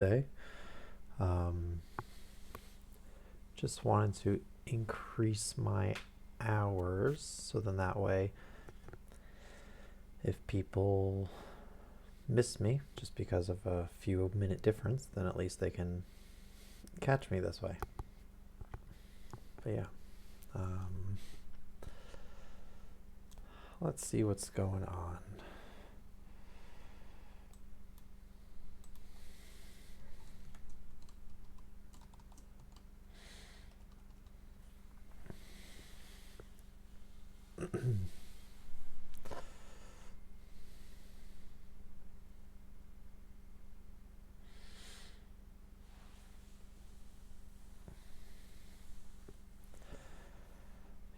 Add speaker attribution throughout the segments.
Speaker 1: today. Um, just wanted to increase my hours so then that way if people miss me just because of a few minute difference, then at least they can catch me this way. But yeah, let's see what's going on.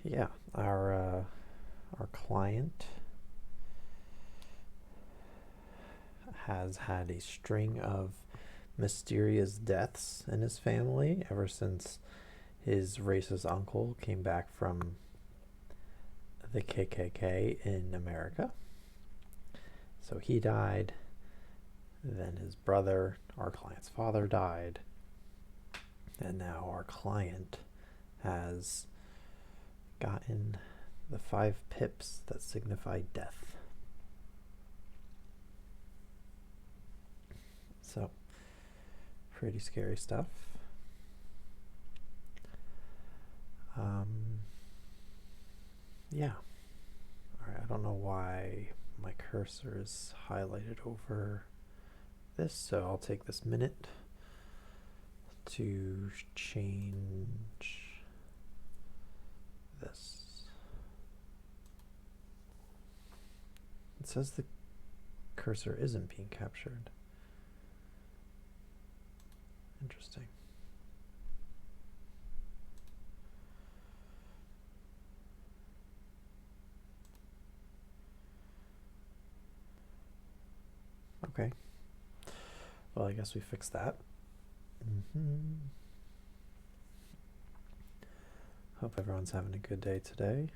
Speaker 1: Yeah, our client has had a string of mysterious deaths in his family ever since his racist uncle came back from the KKK in America. So he died, then his brother, our client's father, died, and now our client has gotten the 5 pips that signify death. So, pretty scary stuff. Yeah. Alright, I don't know why my cursor is highlighted over this, so I'll take this minute to change this. It says the cursor isn't being captured. Interesting. Okay. Well, I guess we fixed that. Hope everyone's having a good day today.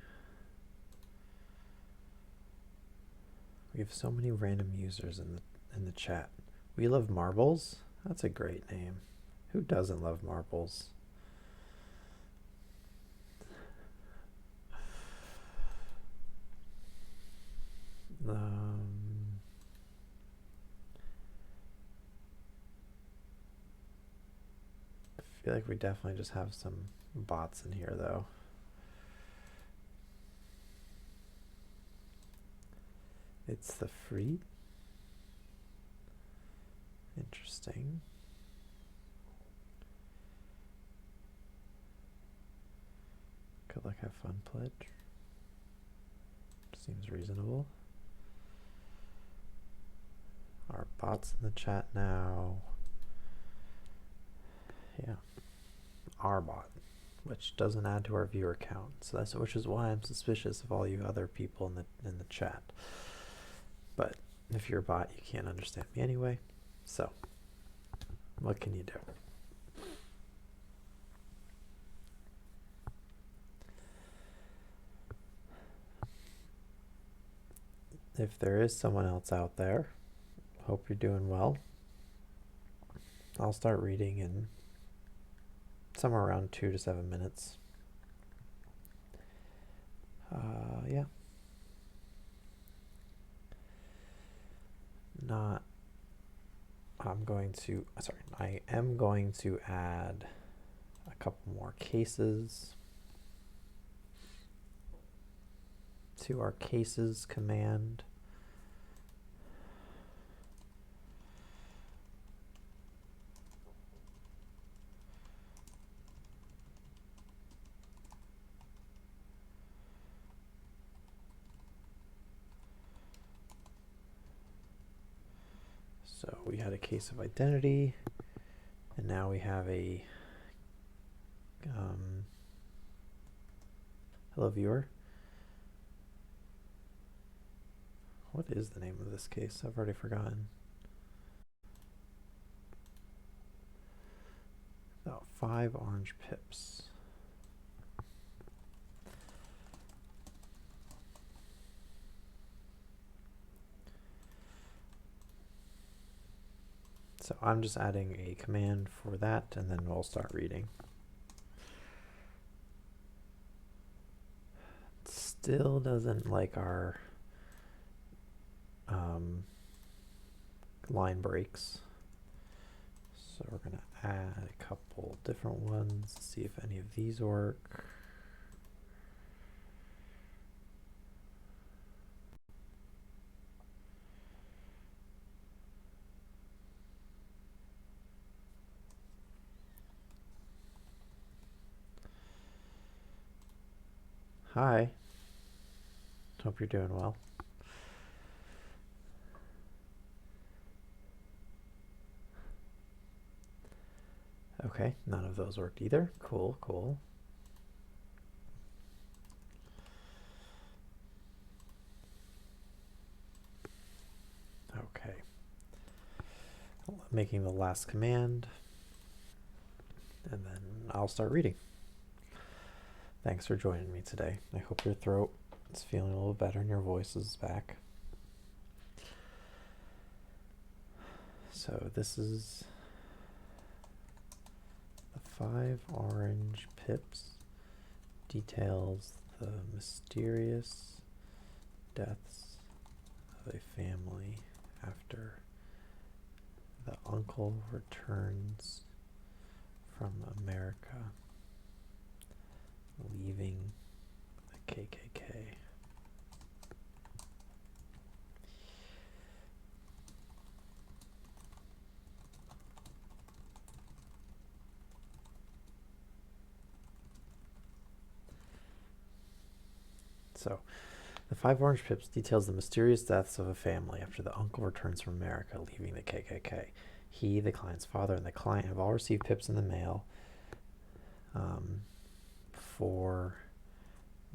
Speaker 1: We have so many random users in the chat. We love marbles. That's a great name. Who doesn't love marbles? I feel like we definitely just have some bots in here though. It's the free. Interesting. Good luck, have fun pledge. Seems reasonable. Our bots in the chat now. Yeah. Our bot, which doesn't add to our viewer count. So which is why I'm suspicious of all you other people in the chat. But if you're a bot, you can't understand me anyway. So, what can you do? If there is someone else out there, hope you're doing well. I'll start reading in somewhere around 2 to 7 minutes. Yeah. I am going to add a couple more cases to our cases command. So we had a case of identity, and now we have a hello viewer. What is the name of this case? I've already forgotten. Oh, 5 orange pips. So I'm just adding a command for that, and then we'll start reading. Still doesn't like our line breaks. So we're going to add a couple different ones, see if any of these work. Hi. Hope you're doing well. Okay, none of those worked either. Cool, cool. Okay. Making the last command, and then I'll start reading. Thanks for joining me today. I hope your throat is feeling a little better and your voice is back. So this is the 5 orange pips. Details the mysterious deaths of a family after the uncle returns from America, leaving the KKK. So, the 5 orange pips details the mysterious deaths of a family after the uncle returns from America, leaving the KKK. He, the client's father, and the client have all received pips in the mail before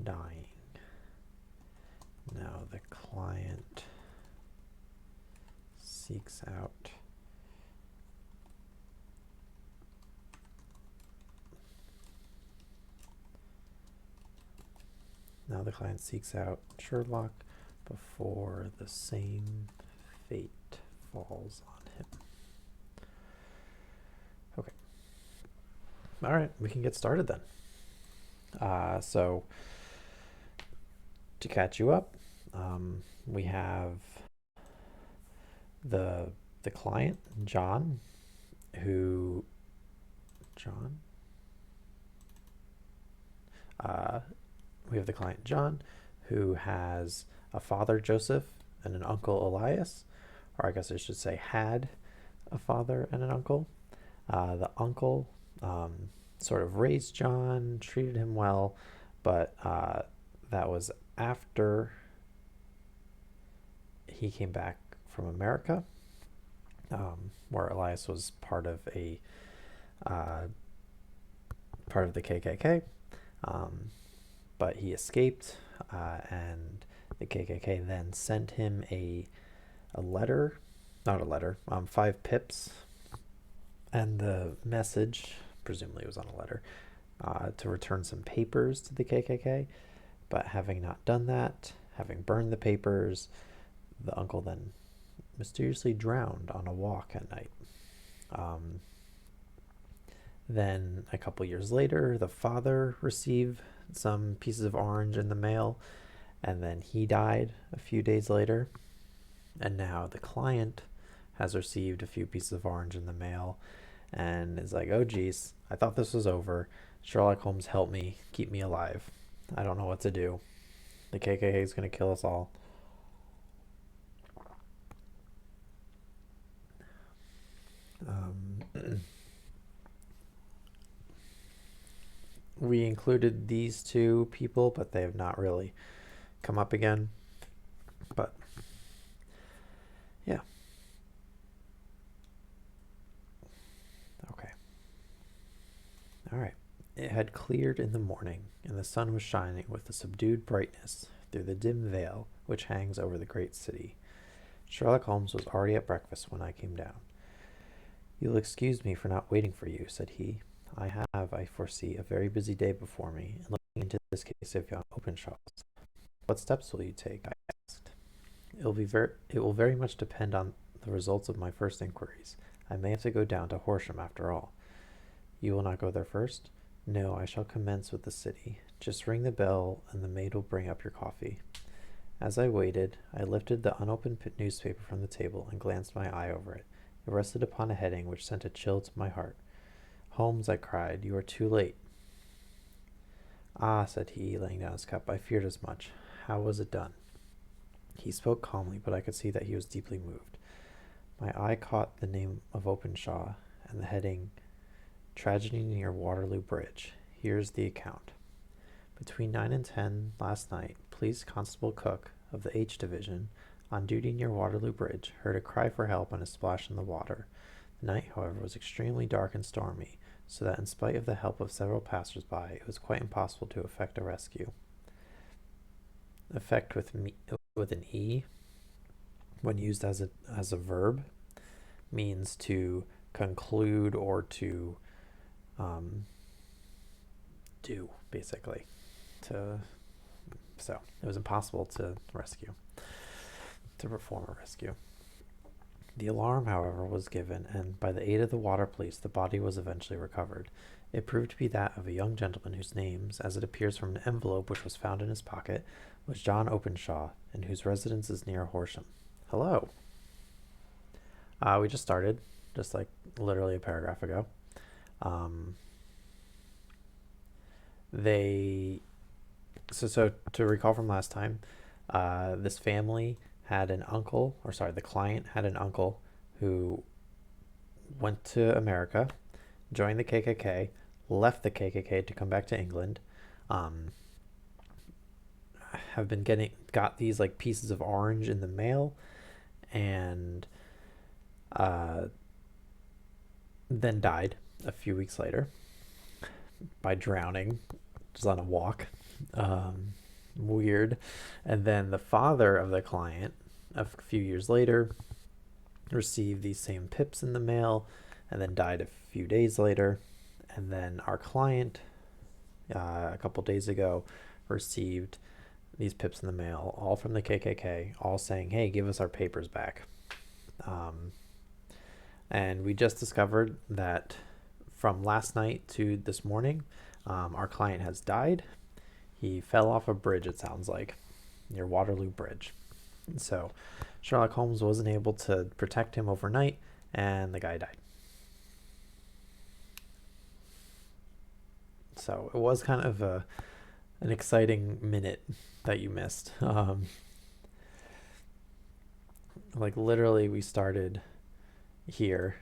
Speaker 1: dying. Now the client seeks out Sherlock before the same fate falls on him. Okay. All right, we can get started then. So to catch you up, we have the client, John, who we have the client John, who has a father, Joseph, and an uncle, Elias, or I guess I should say had a father and an uncle. The uncle sort of raised John, treated him well, but that was after he came back from America, where Elias was part of the KKK, but he escaped, and the KKK then sent him a letter, not a letter, 5 pips, and the message, presumably it was on a letter, to return some papers to the KKK. But having not done that, having burned the papers, the uncle then mysteriously drowned on a walk at night. Then a couple years later, the father received some pieces of orange in the mail, and then he died a few days later. And now the client has received a few pieces of orange in the mail and is like, oh geez, I thought this was over. Sherlock Holmes, help me, keep me alive. I don't know what to do. The KKK is going to kill us all. We included these 2 people, but they have not really come up again. But yeah. Okay. All right. It had cleared in the morning, and the sun was shining with a subdued brightness through the dim veil which hangs over the great city. Sherlock Holmes was already at breakfast when I came down. You'll excuse me for not waiting for you, said he. I foresee, a very busy day before me, and looking into this case of young Openshaw's. What steps will you take? I asked. It will very much depend on the results of my first inquiries. I may have to go down to Horsham after all. You will not go there first? No, I shall commence with the city. Just ring the bell, and the maid will bring up your coffee. As I waited, I lifted the unopened newspaper from the table and glanced my eye over it. It rested upon a heading which sent a chill to my heart. Holmes, I cried, you are too late. Ah, said he, laying down his cup, I feared as much. How was it done? He spoke calmly, but I could see that he was deeply moved. My eye caught the name of Openshaw and the heading, Tragedy near Waterloo Bridge. Here's the account. Between 9 and 10 last night, Police Constable Cook of the H Division, on duty near Waterloo Bridge, heard a cry for help and a splash in the water. The night, however, was extremely dark and stormy, so that in spite of the help of several passers-by, it was quite impossible to effect a rescue. Effect with an E, when used as a verb, means to conclude or to do, basically. So it was impossible to perform a rescue. The alarm, however, was given, and by the aid of the water police, the body was eventually recovered. It proved to be that of a young gentleman whose name, as it appears from an envelope which was found in his pocket, was John Openshaw, and whose residence is near Horsham. Hello. We just started, just like literally a paragraph ago. So to recall from last time, this family had an uncle, the client had an uncle who went to America, joined the KKK, left the KKK to come back to England, got these like pieces of orange in the mail, and then died a few weeks later by drowning just on a walk. Weird. And then the father of the client, a few years later, received these same pips in the mail and then died a few days later. And then our client, a couple days ago, received these pips in the mail, all from the KKK, all saying, hey, give us our papers back. And we just discovered that from last night to this morning, our client has died. He fell off a bridge, it sounds like, near Waterloo Bridge. So Sherlock Holmes wasn't able to protect him overnight, and the guy died. So it was kind of an exciting minute that you missed. Like literally we started here.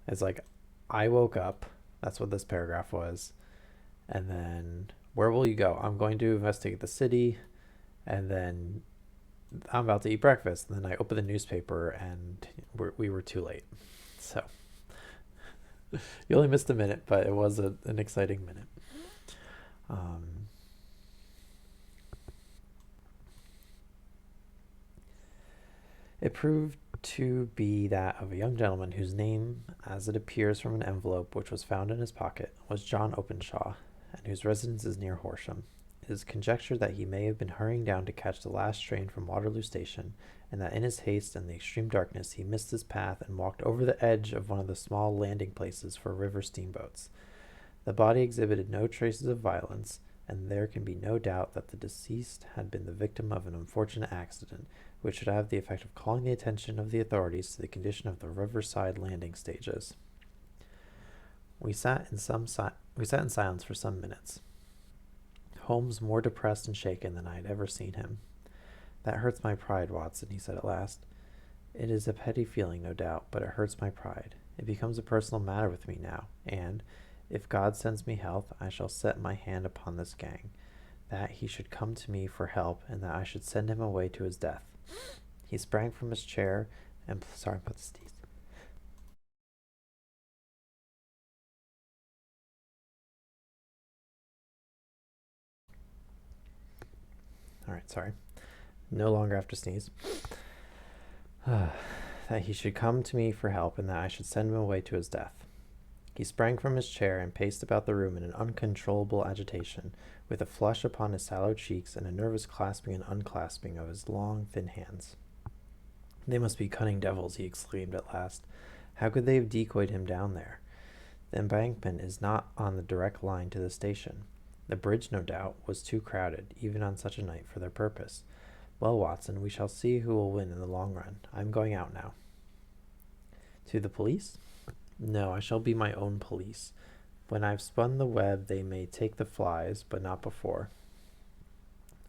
Speaker 1: It's like I woke up. That's what this paragraph was. And then where will you go? I'm going to investigate the city. And then I'm about to eat breakfast. And then I opened the newspaper and we were too late. So you only missed a minute, but it was an exciting minute. It proved to be that of a young gentleman whose name, as it appears from an envelope which was found in his pocket, was John Openshaw, and whose residence is near Horsham. It is conjectured that he may have been hurrying down to catch the last train from Waterloo Station, and that in his haste and the extreme darkness he missed his path and walked over the edge of one of the small landing places for river steamboats. The body exhibited no traces of violence, and there can be no doubt that the deceased had been the victim of an unfortunate accident, which should have the effect of calling the attention of the authorities to the condition of the riverside landing stages. We sat in silence for some minutes. Holmes more depressed and shaken than I had ever seen him. That hurts my pride, Watson, he said at last. It is a petty feeling, no doubt, but it hurts my pride. It becomes a personal matter with me now, and, if God sends me health, I shall set my hand upon this gang, that he should come to me for help, and that I should send him away to his death. He sprang from his chair and... Sorry about the sneeze. Alright, sorry. No longer have to sneeze. That he should come to me for help, and that I should send him away to his death. He sprang from his chair and paced about the room in an uncontrollable agitation, with a flush upon his sallow cheeks and a nervous clasping and unclasping of his long, thin hands. They must be cunning devils, he exclaimed at last. How could they have decoyed him down there? The embankment is not on the direct line to the station. The bridge, no doubt, was too crowded, even on such a night, for their purpose. Well, Watson, we shall see who will win in the long run. I'm going out now. To the police? No, I shall be my own police. When I've spun the web, they may take the flies, but not before.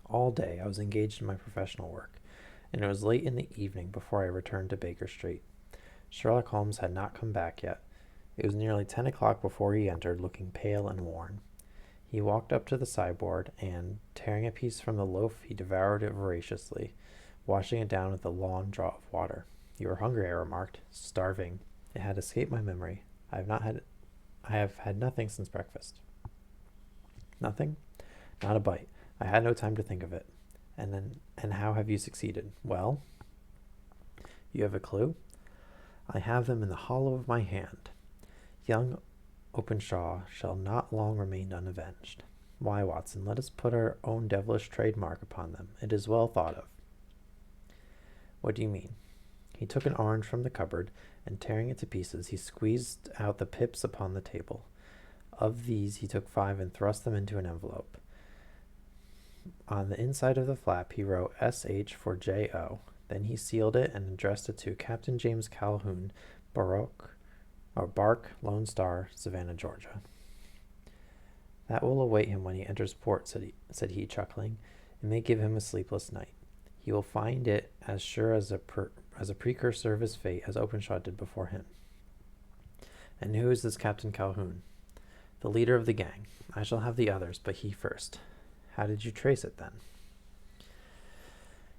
Speaker 1: All day I was engaged in my professional work, and it was late in the evening before I returned to Baker Street. Sherlock Holmes had not come back yet. It was nearly 10 o'clock before he entered, looking pale and worn. He walked up to the sideboard, and, tearing a piece from the loaf, he devoured it voraciously, washing it down with a long draught of water. You are hungry, I remarked. Starving. It had escaped my memory. I have had nothing since breakfast. Nothing? Not a bite. I had no time to think of it. And how have you succeeded? Well? You have a clue? I have them in the hollow of my hand. Young Openshaw shall not long remain unavenged. Why, Watson, let us put our own devilish trademark upon them. It is well thought of. What do you mean? He took an orange from the cupboard, and tearing it to pieces, he squeezed out the pips upon the table. Of these he took 5 and thrust them into an envelope. On the inside of the flap he wrote S.H. for J.O. Then he sealed it and addressed it to Captain James Calhoun, Bark, Lone Star, Savannah, Georgia. That will await him when he enters port, said he, chuckling. It may give him a sleepless night. He will find it as sure as a precursor of his fate as Openshaw did before him. And who is this Captain Calhoun? The leader of the gang. I shall have the others, but he first. How did you trace it, then?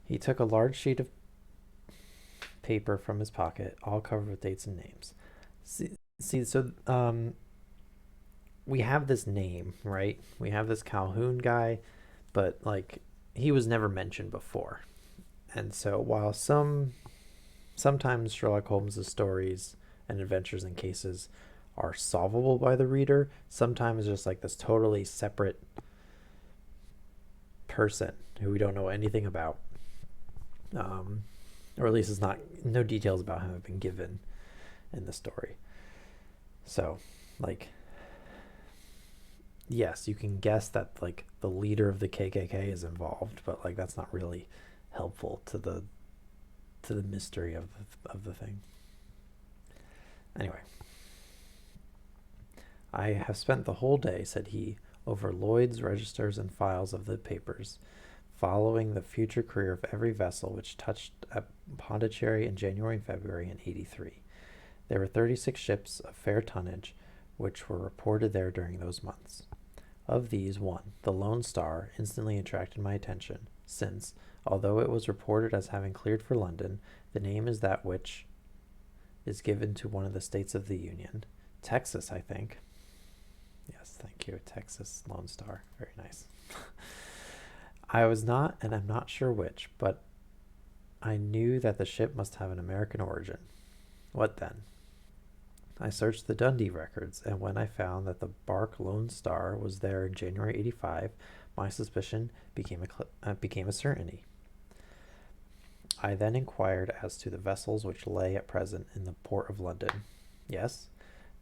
Speaker 1: He took a large sheet of paper from his pocket, all covered with dates and names. So we have this name, right? We have this Calhoun guy, but, like, he was never mentioned before. And so while sometimes Sherlock Holmes' stories and adventures and cases are solvable by the reader, sometimes just like this totally separate person who we don't know anything about, or at least no details about him have been given in the story. So, like, yes, you can guess that, like, the leader of the KKK is involved, but, like, that's not really helpful to the mystery of the thing. Anyway, I have spent the whole day, said he, over Lloyd's registers and files of the papers, following the future career of every vessel which touched at Pondicherry in January and February in '83. There were 36 ships of fair tonnage which were reported there during those months. Of these, one, the Lone Star, instantly attracted my attention, since, although it was reported as having cleared for London, the name is that which is given to one of the states of the Union. Texas, I think. Yes, thank you. Texas Lone Star. Very nice. I was not, and I'm not sure which, but I knew that the ship must have an American origin. What then? I searched the Dundee records, and when I found that the bark Lone Star was there in January '85, my suspicion became a certainty. I then inquired as to the vessels which lay at present in the port of London. Yes,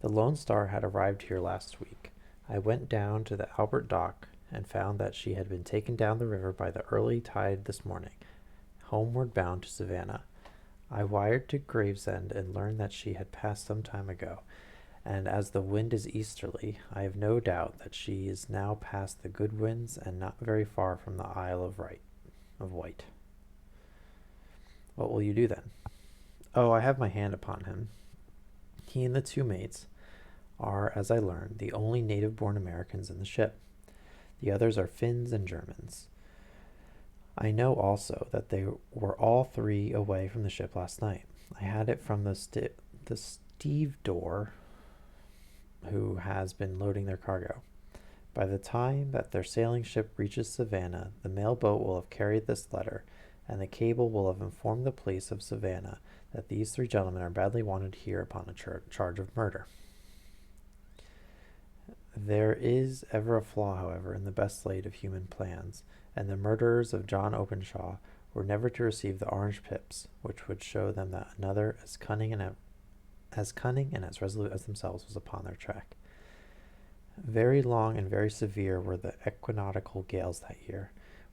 Speaker 1: the Lone Star had arrived here last week. I went down to the Albert Dock and found that she had been taken down the river by the early tide this morning, homeward bound to Savannah. I wired to Gravesend and learned that she had passed some time ago, and as the wind is easterly, I have no doubt that she is now past the Goodwins and not very far from the Isle of Wight. What will you do then? Oh, I have my hand upon him. He and the 2 mates are, as I learned, the only native-born Americans in the ship. The others are Finns and Germans. I know also that they were all 3 away from the ship last night. I had it from the stevedore who has been loading their cargo. By the time that their sailing ship reaches Savannah, the mail boat will have carried this letter, and the cable will have informed the police of Savannah that these 3 gentlemen are badly wanted here upon a charge of murder. There is ever a flaw, however, in the best laid of human plans, and the murderers of John Openshaw were never to receive the orange pips, which would show them that another as cunning as cunning and as resolute as themselves, was upon their track. Very long and very severe were the equinoctial gales that year.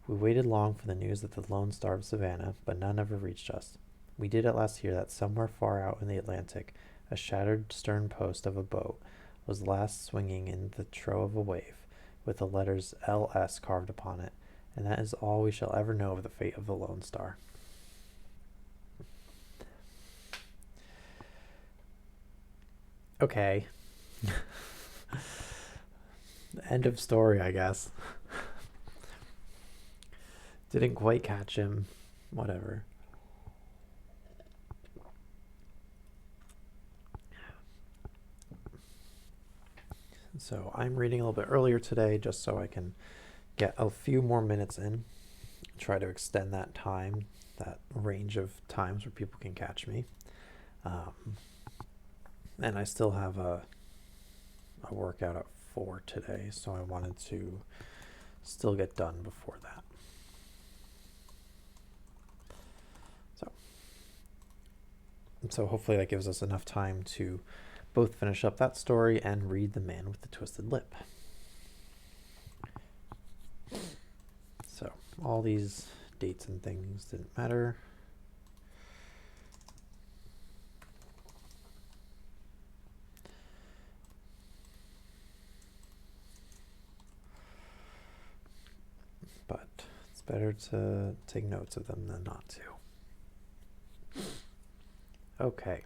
Speaker 1: We waited long for the news of the Lone Star of Savannah, but none ever reached us. We did at last hear that somewhere far out in the Atlantic, a shattered stern post of a boat was last swinging in the trough of a wave, with the letters L.S. carved upon it, and that is all we shall ever know of the fate of the Lone Star. Okay. End of story, I guess. Didn't quite catch him. Whatever. So I'm reading a little bit earlier today just so I can get a few more minutes in. Try to extend that time, that range of times where people can catch me. And I still have a workout at 4 today, so I wanted to still get done before that. So hopefully that gives us enough time to both finish up that story and read The Man with the Twisted Lip. So all these dates and things didn't matter. But it's better to take notes of them than not to. Okay.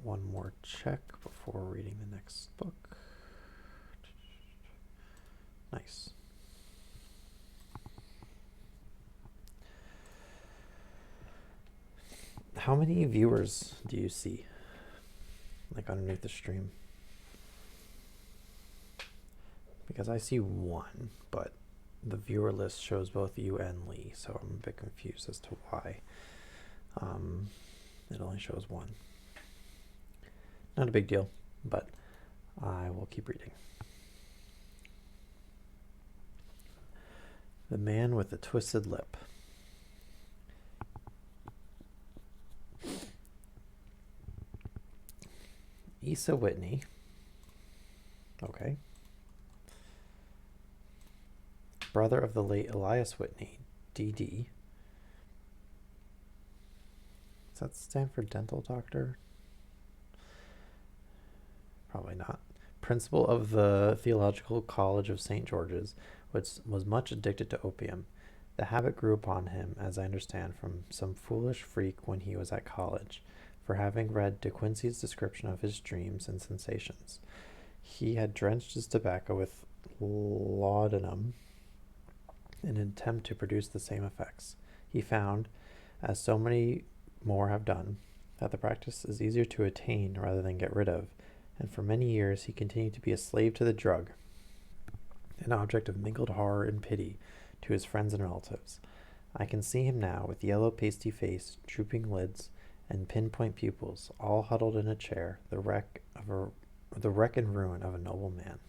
Speaker 1: One more check before reading the next book. Nice. How many viewers do you see, like, underneath the stream? Because I see 1, but the viewer list shows both you and Lee, so I'm a bit confused as to why it only shows 1. Not a big deal, but I will keep reading. The Man with the Twisted Lip. Asa Whitney. Okay. Brother of the late Elias Whitney, D.D. Does that stand for dental doctor? Probably not. Principal of the Theological College of St. George's, which was much addicted to opium. The habit grew upon him, as I understand, from some foolish freak when he was at college, for having read De Quincey's description of his dreams and sensations. He had drenched his tobacco with laudanum in an attempt to produce the same effects. He found, as so many more have done, that the practice is easier to attain rather than get rid of, and for many years he continued to be a slave to the drug, an object of mingled horror and pity to his friends and relatives. I can see him now, with yellow pasty face, drooping lids, and pinpoint pupils, all huddled in a chair, the wreck and ruin of a noble man.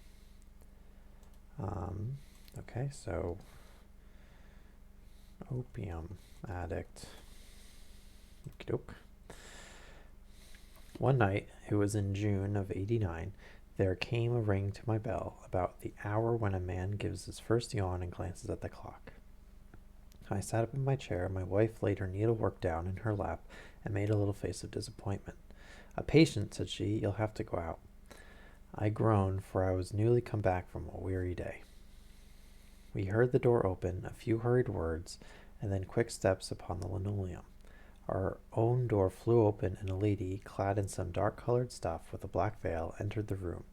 Speaker 1: Okay, so opium addict. Okey-doke. One night, it was in June of '89, there came a ring to my bell about the hour when a man gives his first yawn and glances at the clock. I sat up in my chair. My wife laid her needlework down in her lap and made a little face of disappointment. "A patient," said she. "You'll have to go out." I groaned, for I was newly come back from a weary day. We heard the door open, a few hurried words, and then quick steps upon the linoleum. Our own door flew open, and a lady, clad in some dark-colored stuff with a black veil, entered the room.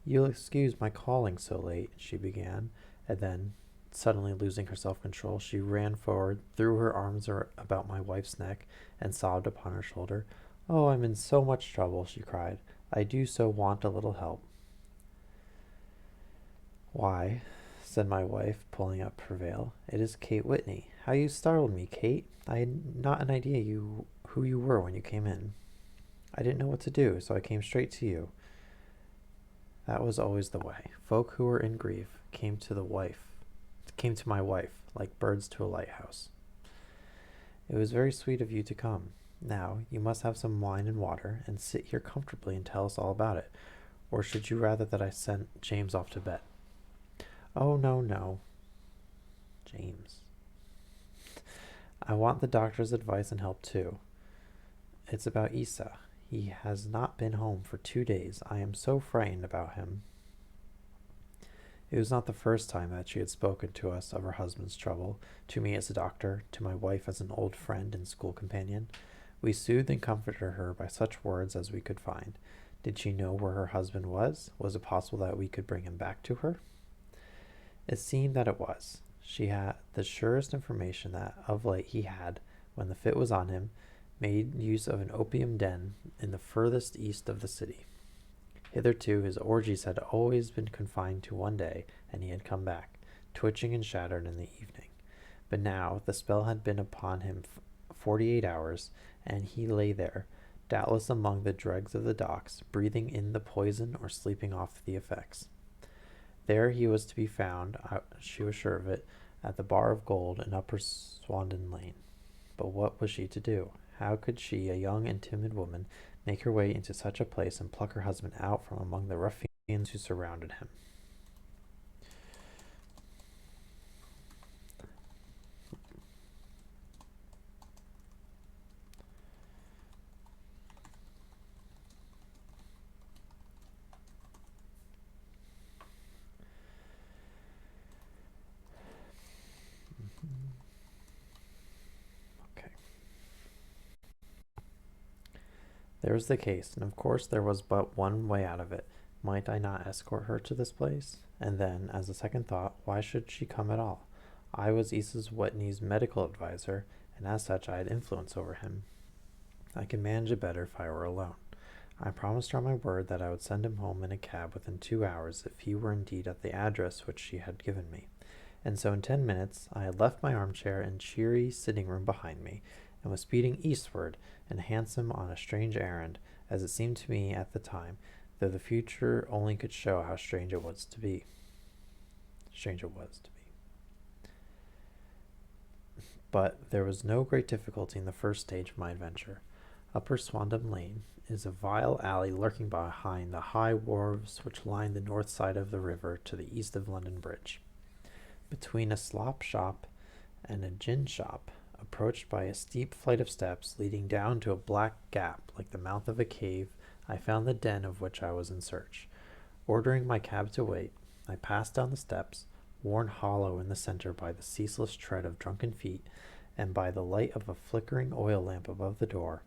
Speaker 1: "You'll excuse my calling so late," she began, and then, suddenly losing her self-control, she ran forward, threw her arms about my wife's neck, and sobbed upon her shoulder. "Oh, I'm in so much trouble," she cried. "I do so want a little help." "Why," said my wife, pulling up her veil, "it is Kate Whitney. How you startled me, Kate. I had not an idea who you were when you came in. I didn't know what to do, so I came straight to you." That was always the way. Folk who were in grief came to my wife, like birds to a lighthouse. "It was very sweet of you to come. Now, you must have some wine and water, and sit here comfortably and tell us all about it. Or should you rather that I sent James off to bed? Oh, no, no, James. I want the doctor's advice and help too. It's about Isa. He has not been home for 2 days. I am so frightened about him. It was not the first time that she had spoken to us of her husband's trouble, to me as a doctor, to my wife as an old friend and school companion. We soothed and comforted her by such words as we could find. Did she know where her husband was? Was it possible that we could bring him back to her? It seemed that it was. She had the surest information that of late he had, when the fit was on him, made use of an opium den in the furthest east of the city. Hitherto his orgies had always been confined to one day, and he had come back, twitching and shattered in the evening. But now the spell had been upon him 48 hours, and he lay there, doubtless among the dregs of the docks, breathing in the poison or sleeping off the effects. There he was to be found, she was sure of it, at the Bar of Gold in Upper Swandon Lane. But what was she to do? How could she, a young and timid woman, make her way into such a place and pluck her husband out from among the ruffians who surrounded him? Okay. There was the case, and of course there was but one way out of it. Might I not escort her to this place? And then, as a second thought, why should she come at all? I was Issa's Whitney's medical adviser, and as such I had influence over him. I could manage it better if I were alone. I promised her on my word that I would send him home in a cab within 2 hours if he were indeed at the address which she had given me. And so in 10 minutes I had left my armchair and cheery sitting room behind me, and was speeding eastward and handsome on a strange errand, as it seemed to me at the time, though the future only could show how strange it was to be. But there was no great difficulty in the first stage of my adventure. Upper Swandam Lane is a vile alley lurking behind the high wharves which line the north side of the river to the east of London Bridge. Between a slop shop and a gin shop, approached by a steep flight of steps leading down to a black gap like the mouth of a cave, I found the den of which I was in search. Ordering my cab to wait, I passed down the steps, worn hollow in the center by the ceaseless tread of drunken feet, and by the light of a flickering oil lamp above the door.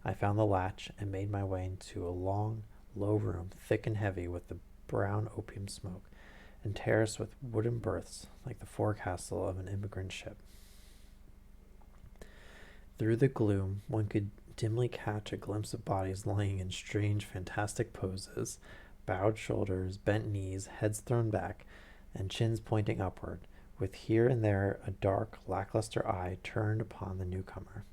Speaker 1: I found the latch and made my way into a long, low room, thick and heavy with the brown opium smoke, and terraced with wooden berths like the forecastle of an emigrant ship. Through the gloom one could dimly catch a glimpse of bodies lying in strange, fantastic poses, bowed shoulders, bent knees, heads thrown back, and chins pointing upward, with here and there a dark, lackluster eye turned upon the newcomer.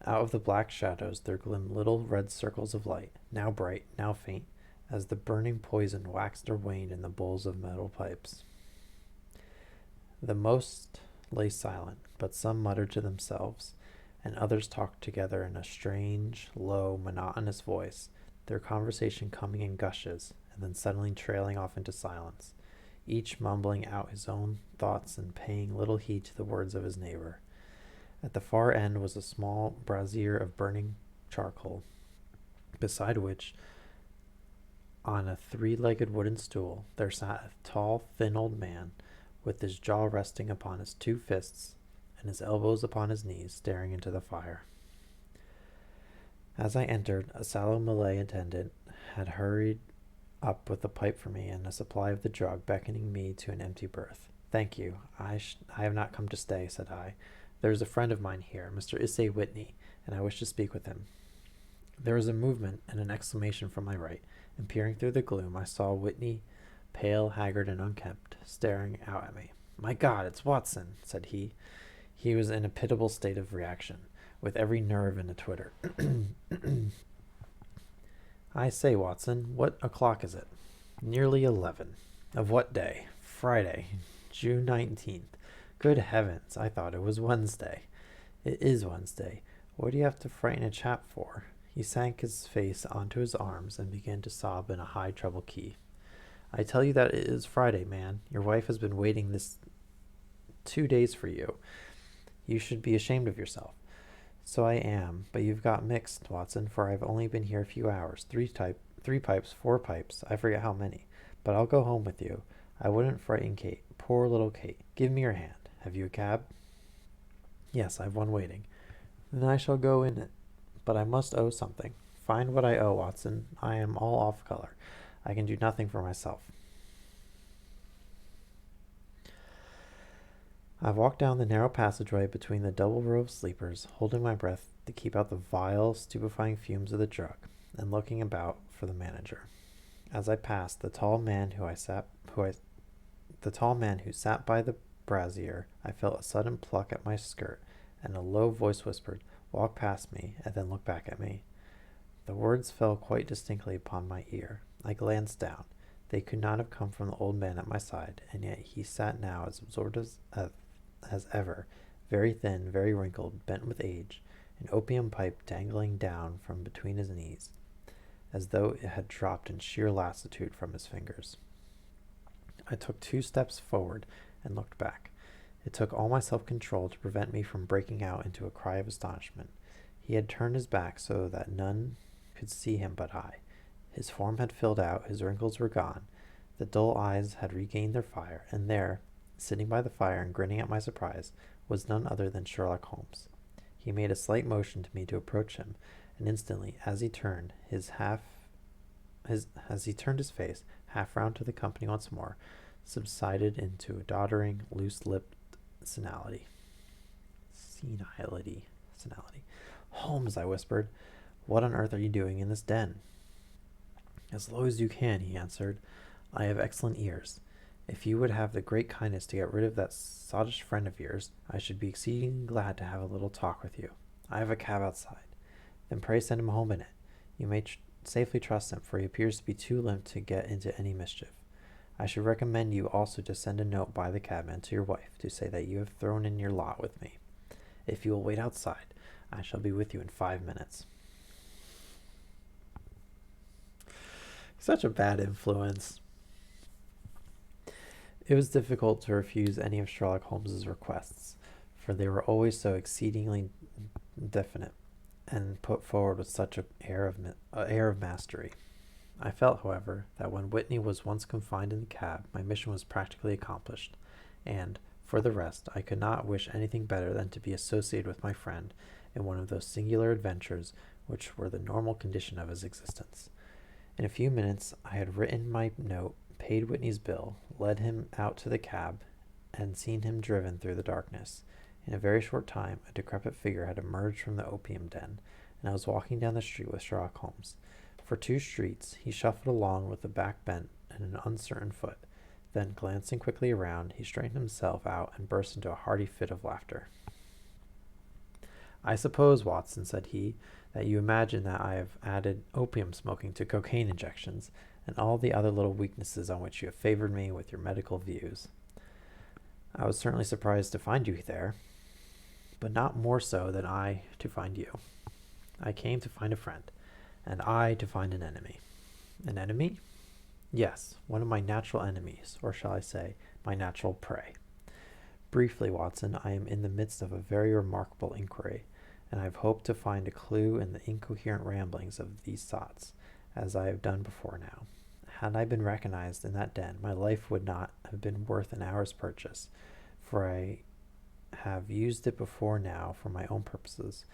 Speaker 1: Out of the black shadows there gleamed little red circles of light, now bright, now faint, as the burning poison waxed or waned in the bowls of metal pipes. The most lay silent, but some muttered to themselves, and others talked together in a strange, low, monotonous voice, their conversation coming in gushes, and then suddenly trailing off into silence, each mumbling out his own thoughts and paying little heed to the words of his neighbor. At the far end was a small brazier of burning charcoal, beside which, on a three-legged wooden stool, there sat a tall, thin old man, with his jaw resting upon his two fists, and his elbows upon his knees, staring into the fire. As I entered, a sallow Malay attendant had hurried up with a pipe for me and a supply of the drug, beckoning me to an empty berth. "Thank you. I have not come to stay," said I. "There is a friend of mine here, Mr. Issei Whitney, and I wish to speak with him." There was a movement and an exclamation from my right, and peering through the gloom, I saw Whitney, pale, haggard, and unkempt, staring out at me. "My God, it's Watson," said he. He was in a pitiable state of reaction, with every nerve in a twitter. "I say, Watson, what o'clock is it?" "Nearly 11. Of what day?" "Friday, June 19th. Good heavens, I thought it was Wednesday." "It is Wednesday. What do you have to frighten a chap for? He sank his face onto his arms and began to sob in a high treble key. I tell you that it is Friday, man. Your wife has been waiting this 2 days for you. You should be ashamed of yourself. So I am, but you've got mixed, Watson, for I've only been here a few hours. Three pipes, 4 pipes, I forget how many. But I'll go home with you. I wouldn't frighten Kate. Poor little Kate. Give me your hand. Have you a cab? Yes, I've one waiting. Then I shall go in it. But I must owe something. Find what I owe, Watson. I am all off color. I can do nothing for myself. I've walked down the narrow passageway between the double row of sleepers, holding my breath to keep out the vile, stupefying fumes of the drug, and looking about for the manager. As I passed the tall man who sat by the brazier, I felt a sudden pluck at my skirt, and a low voice whispered, "Walk past me, and then look back at me." The words fell quite distinctly upon my ear. I glanced down. They could not have come from the old man at my side, and yet he sat now as absorbed as ever, very thin, very wrinkled, bent with age, an opium pipe dangling down from between his knees, as though it had dropped in sheer lassitude from his fingers. I took 2 steps forward and looked back. It took all my self-control to prevent me from breaking out into a cry of astonishment. He had turned his back so that none could see him but I. His form had filled out, his wrinkles were gone, the dull eyes had regained their fire, and there, sitting by the fire and grinning at my surprise, was none other than Sherlock Holmes. He made a slight motion to me to approach him, and instantly, as he turned his face half round to the company once more, subsided into a doddering, loose-lipped senility. "Holmes," I whispered, "what on earth are you doing in this den?" "As low as you can," he answered. "I have excellent ears. If you would have the great kindness to get rid of that sottish friend of yours, I should be exceedingly glad to have a little talk with you. I have a cab outside." "Then pray send him home in it. You may safely trust him, for he appears to be too limp to get into any mischief. I should recommend you also to send a note by the cabman to your wife to say that you have thrown in your lot with me. If you will wait outside, I shall be with you in 5 minutes." Such a bad influence. It was difficult to refuse any of Sherlock Holmes's requests, for they were always so exceedingly definite, and put forward with such an air of mastery. I felt, however, that when Whitney was once confined in the cab, my mission was practically accomplished, and, for the rest, I could not wish anything better than to be associated with my friend in one of those singular adventures which were the normal condition of his existence. In a few minutes I had written my note, paid Whitney's bill, led him out to the cab, and seen him driven through the darkness. In a very short time a decrepit figure had emerged from the opium den, and I was walking down the street with Sherlock Holmes. For 2 streets he shuffled along with a back bent and an uncertain foot. Then, glancing quickly around, he straightened himself out and burst into a hearty fit of laughter. "I suppose, Watson," said he, "that you imagine that I have added opium smoking to cocaine injections, and all the other little weaknesses on which you have favored me with your medical views. I was certainly surprised to find you there, but not more so than I to find you. I came to find a friend, and I to find an enemy." "An enemy?" "Yes, one of my natural enemies, or shall I say, my natural prey. Briefly, Watson, I am in the midst of a very remarkable inquiry, and I have hoped to find a clue in the incoherent ramblings of these thoughts, as I have done before now. Had I been recognized in that den, my life would not have been worth an hour's purchase, for I have used it before now for my own purposes,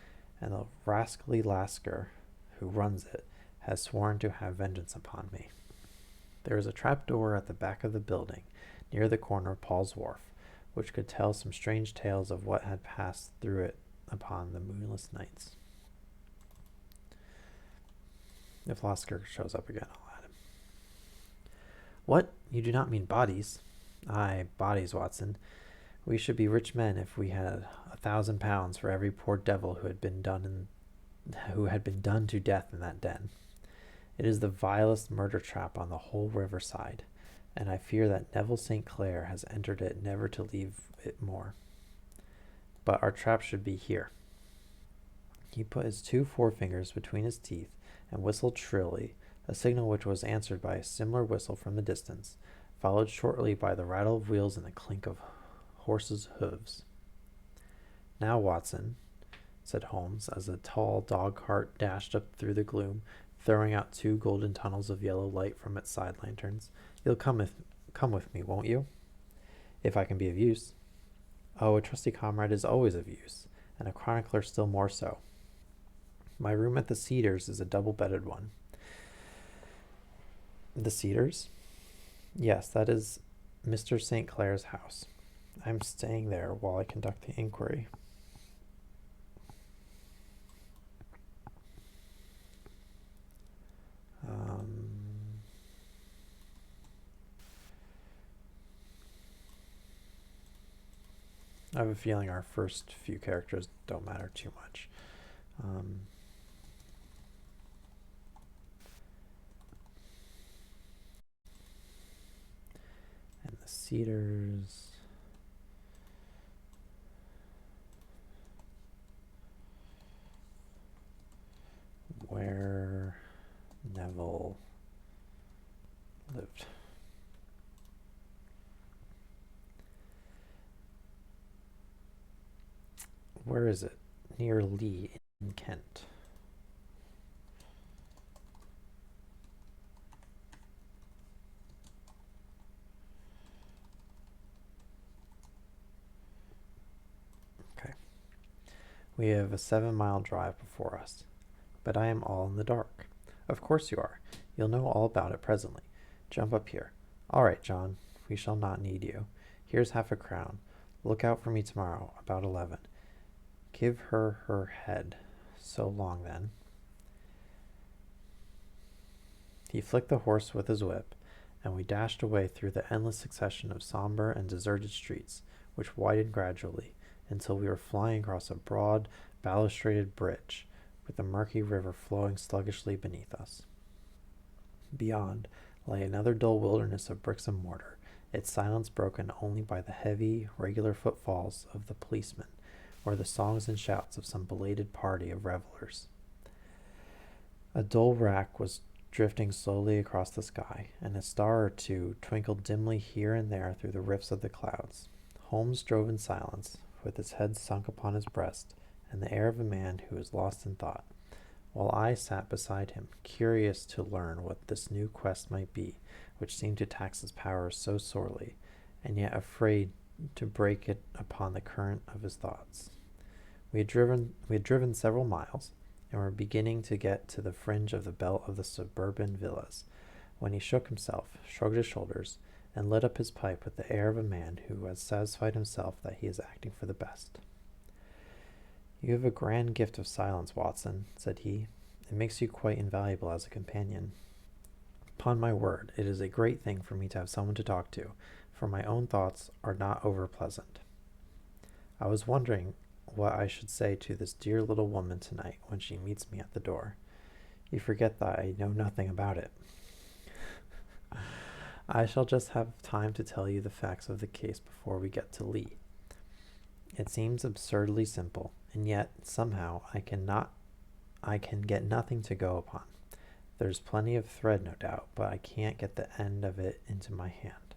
Speaker 1: and the rascally Lasker who runs it has sworn to have vengeance upon me. There is a trap-door at the back of the building, near the corner of Paul's Wharf, which could tell some strange tales of what had passed through it upon the moonless nights. If Lasker shows up again, I'll add him. What? You do not mean bodies? Aye, bodies, Watson. We should be rich men if we had £1,000 for every poor devil who had been done to death in that den. It is the vilest murder trap on the whole riverside, and I fear that Neville St. Clair has entered it never to leave it more. But our trap should be here. He put his 2 forefingers between his teeth and whistled shrilly, a signal which was answered by a similar whistle from the distance, followed shortly by the rattle of wheels and the clink of horses' hoofs. "Now, Watson," said Holmes, as a tall dog-cart dashed up through the gloom, throwing out 2 golden tunnels of yellow light from its side lanterns, "you'll come with me, won't you? If I can be of use." "Oh, a trusty comrade is always of use, and a chronicler still more so. My room at the Cedars is a double-bedded one." "The Cedars?" "Yes, that is Mr. St. Clair's house. I'm staying there while I conduct the inquiry." I have a feeling our first few characters don't matter too much. And the Cedars. Where Neville lived. Where is it? Near Lee in Kent. Okay. We have a 7-mile drive before us, but I am all in the dark. Of course you are. You'll know all about it presently. Jump up here. All right, John. We shall not need you. Here's half a crown. Look out for me tomorrow, about 11. Give her her head. So long, then. He flicked the horse with his whip, and we dashed away through the endless succession of somber and deserted streets, which widened gradually, until we were flying across a broad, balustraded bridge, with the murky river flowing sluggishly beneath us. Beyond lay another dull wilderness of bricks and mortar, its silence broken only by the heavy, regular footfalls of the policemen, or the songs and shouts of some belated party of revelers. A dull wrack was drifting slowly across the sky, and a star or two twinkled dimly here and there through the rifts of the clouds. Holmes drove in silence, with his head sunk upon his breast, and the air of a man who is lost in thought, while I sat beside him, curious to learn what this new quest might be, which seemed to tax his powers so sorely, and yet afraid to break it upon the current of his thoughts. We had driven several miles, and were beginning to get to the fringe of the belt of the suburban villas, when he shook himself, shrugged his shoulders, and lit up his pipe with the air of a man who has satisfied himself that he is acting for the best. "You have a grand gift of silence, Watson," said he. "It makes you quite invaluable as a companion. Upon my word, it is a great thing for me to have someone to talk to, for my own thoughts are not over pleasant. I was wondering what I should say to this dear little woman tonight when she meets me at the door. You forget that I know nothing about it. I shall just have time to tell you the facts of the case before we get to Lee. It seems absurdly simple, and yet somehow I can get nothing to go upon. There's plenty of thread, no doubt, but I can't get the end of it into my hand.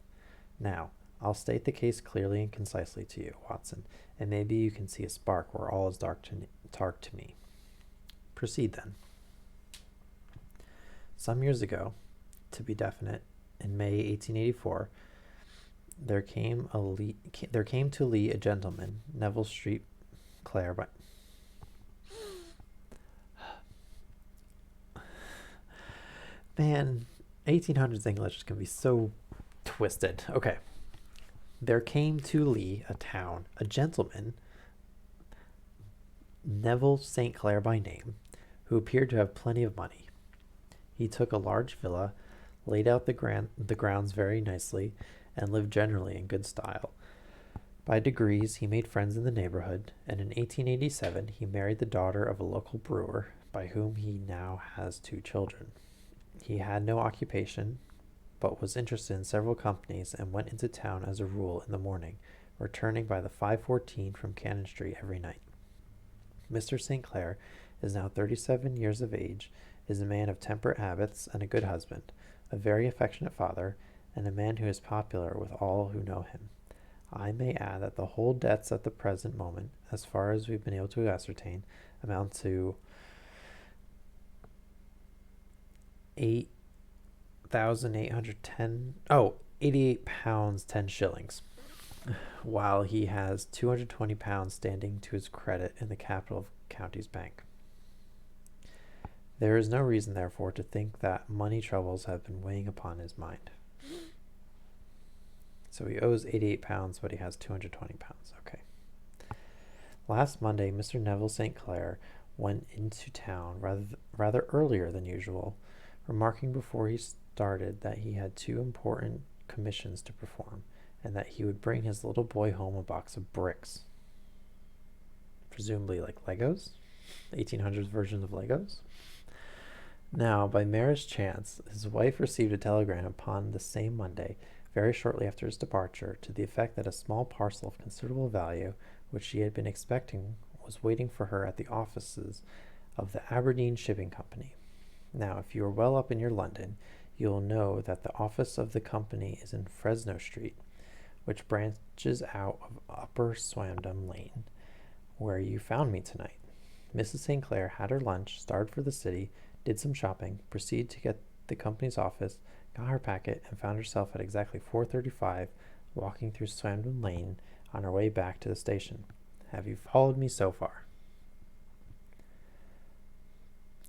Speaker 1: Now, I'll state the case clearly and concisely to you, Watson, and maybe you can see a spark where all is dark to me. Proceed, then. Some years ago, to be definite, in May 1884, there came to Lee a gentleman, Neville Street, Clare, but man, 1800s English can be so twisted. Okay. There came to Lee, a town, a gentleman, Neville St. Clair by name, who appeared to have plenty of money. He took a large villa, laid out the grounds very nicely, and lived generally in good style. By degrees he made friends in the neighborhood, and in 1887 he married the daughter of a local brewer, by whom he now has 2 children. He had no occupation, but was interested in several companies, and went into town as a rule in the morning, returning by the 5:14 from Cannon Street every night. Mr. St. Clair is now 37 years of age, is a man of temperate habits and a good husband, a very affectionate father, and a man who is popular with all who know him. I may add that the whole debts at the present moment, as far as we've been able to ascertain, amount to £88.10, 10 shillings, while he has £220 standing to his credit in the capital of County's Bank. There is no reason, therefore, to think that money troubles have been weighing upon his mind. So he owes £88, but he has £220. Okay. Last Monday, Mr. Neville St. Clair went into town rather earlier than usual, remarking before he started that he had 2 important commissions to perform, and that he would bring his little boy home a box of bricks. Presumably like Legos? 1800s versions of Legos? Now, by merest chance, his wife received a telegram upon the same Monday, very shortly after his departure, to the effect that a small parcel of considerable value, which she had been expecting, was waiting for her at the offices of the Aberdeen Shipping Company. Now, if you are well up in your London, you will know that the office of the company is in Fresno Street, which branches out of Upper Swamdom Lane, where you found me tonight. Mrs. St. Clair had her lunch, started for the city, did some shopping, proceeded to get the company's office, got her packet, and found herself at exactly 4:35 walking through Swamdon Lane on her way back to the station. Have you followed me so far?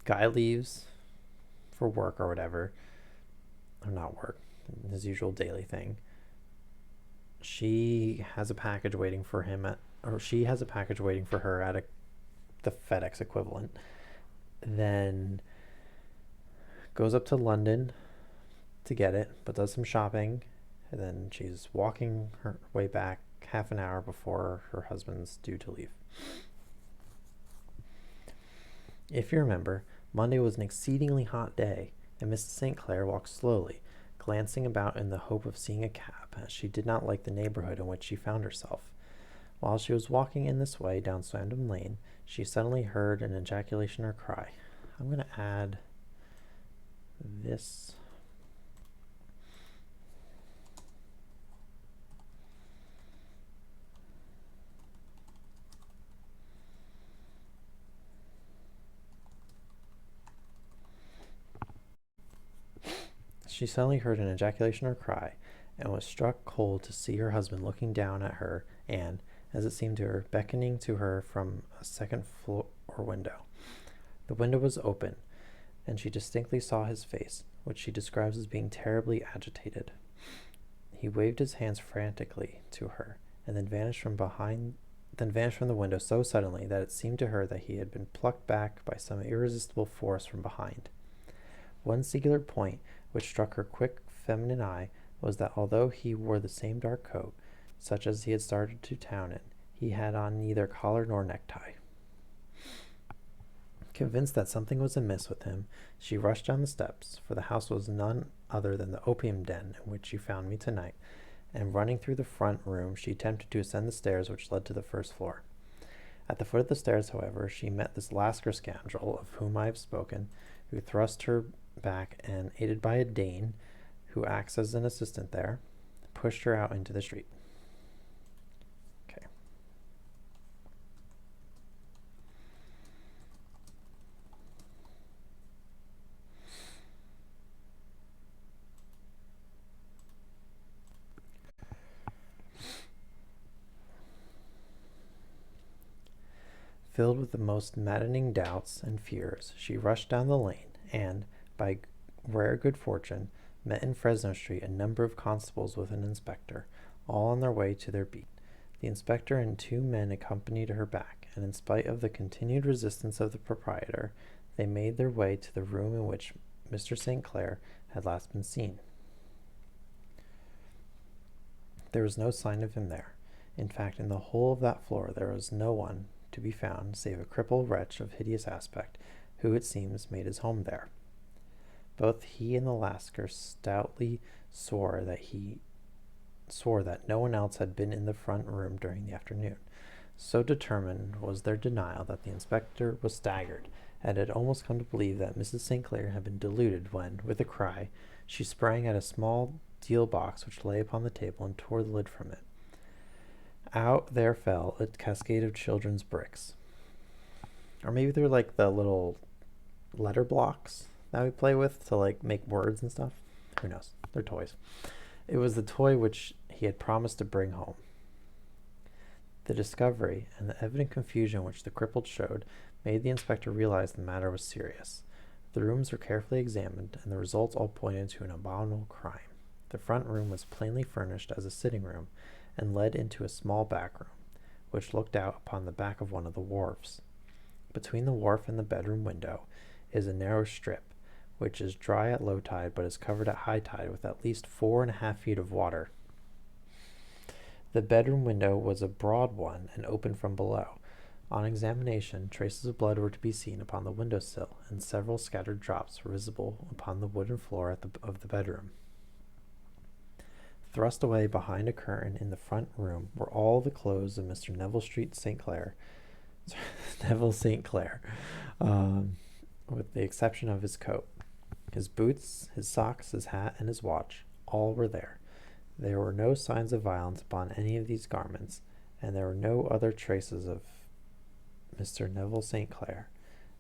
Speaker 1: Guy leaves for work or whatever, or not work, his usual daily thing. She has a package waiting for him she has a package waiting for her at the FedEx equivalent. Then goes up to London to get it, but does some shopping, and then she's walking her way back half an hour before her husband's due to leave. If you remember, Monday was an exceedingly hot day, and Mrs. St. Clair walked slowly, glancing about in the hope of seeing a cab, as she did not like the neighborhood in which she found herself. While she was walking in this way down Swamdon Lane, she suddenly heard an ejaculation or cry. I'm going to add this. She suddenly heard an ejaculation or cry, and was struck cold to see her husband looking down at her and, as it seemed to her, beckoning to her from a second floor window. The window was open, and she distinctly saw his face, which she describes as being terribly agitated. He waved his hands frantically to her, and then vanished from the window so suddenly that it seemed to her that he had been plucked back by some irresistible force from behind. One singular point which struck her quick feminine eye was that although he wore the same dark coat, such as he had started to town in, he had on neither collar nor necktie. Convinced that something was amiss with him, she rushed down the steps, for the house was none other than the opium den in which you found me tonight, and running through the front room, she attempted to ascend the stairs which led to the first floor. At the foot of the stairs, however, she met this Lascar scoundrel of whom I have spoken, who thrust her back and, aided by a Dane, who acts as an assistant there, pushed her out into the street. Okay. Filled with the most maddening doubts and fears, she rushed down the lane, and, by rare good fortune, met in Fresno Street a number of constables with an inspector, all on their way to their beat. The inspector and 2 men accompanied her back, and in spite of the continued resistance of the proprietor, they made their way to the room in which Mr. St. Clair had last been seen. There was no sign of him there. In fact, in the whole of that floor there was no one to be found save a crippled wretch of hideous aspect, who, it seems, made his home there. Both he and the Lascar stoutly swore that no one else had been in the front room during the afternoon, So determined was their denial that the inspector was staggered, and had almost come to believe that Mrs. St. Clair had been deluded when, with a cry, she sprang at a small deal box which lay upon the table and tore the lid from it. Out there fell a cascade of children's bricks. Or maybe they're like the little letter blocks that we play with to like make words and stuff. Who knows? They're toys. It was the toy which he had promised to bring home. The discovery and the evident confusion which the crippled showed made the inspector realize the matter was serious. The rooms were carefully examined, and the results all pointed to an abominable crime. The front room was plainly furnished as a sitting room, and led into a small back room, which looked out upon the back of one of the wharves. Between the wharf and the bedroom window is a narrow strip, which is dry at low tide but is covered at high tide with at least 4.5 feet of water. The bedroom window was a broad one and open from below. On examination, traces of blood were to be seen upon the window sill, and several scattered drops were visible upon the wooden floor of the bedroom. Thrust away behind a curtain in the front room were all the clothes of Mr. Neville St. Clair, with the exception of his coat. His boots, his socks, his hat, and his watch, all were there. There were no signs of violence upon any of these garments, and there were no other traces of Mr. Neville St. Clair.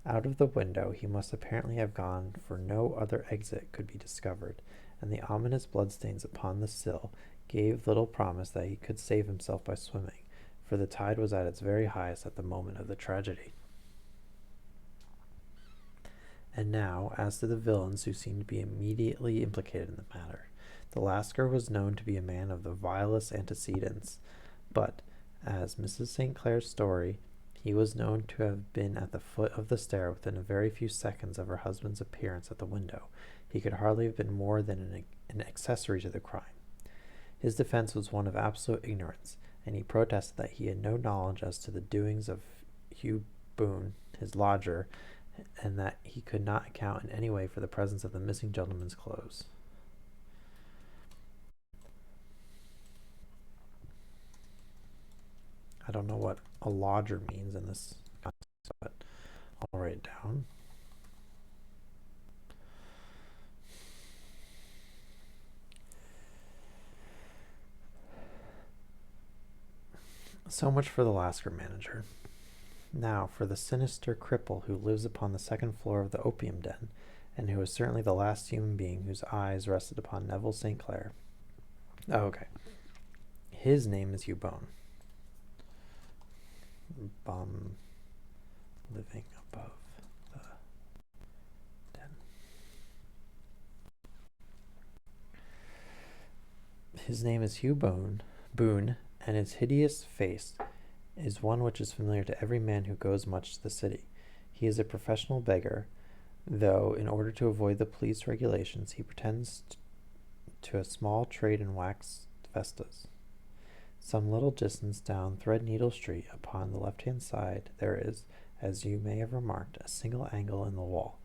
Speaker 1: Out of the window he must apparently have gone, for no other exit could be discovered, and the ominous bloodstains upon the sill gave little promise that he could save himself by swimming, for the tide was at its very highest at the moment of the tragedy. And now, as to the villains who seemed to be immediately implicated in the matter. The Lascar was known to be a man of the vilest antecedents, but, as Mrs. St. Clair's story, he was known to have been at the foot of the stair within a very few seconds of her husband's appearance at the window. He could hardly have been more than an accessory to the crime. His defense was one of absolute ignorance, and he protested that he had no knowledge as to the doings of Hugh Boone, his lodger, and that he could not account in any way for the presence of the missing gentleman's clothes. I don't know what a lodger means in this context, but I'll write it down. So much for the Lascar manager. Now for the sinister cripple who lives upon the second floor of the opium den, and who is certainly the last human being whose eyes rested upon Neville St. Clair. Oh, okay. His name is Hugh Boone. Bum living above the den. His name is Hugh Boone, and his hideous face is one which is familiar to every man who goes much to the city. He is a professional beggar, though in order to avoid the police regulations he pretends to a small trade in wax vestas. Some little distance down Threadneedle Street upon the left-hand side there is, as you may have remarked, a single angle in the wall.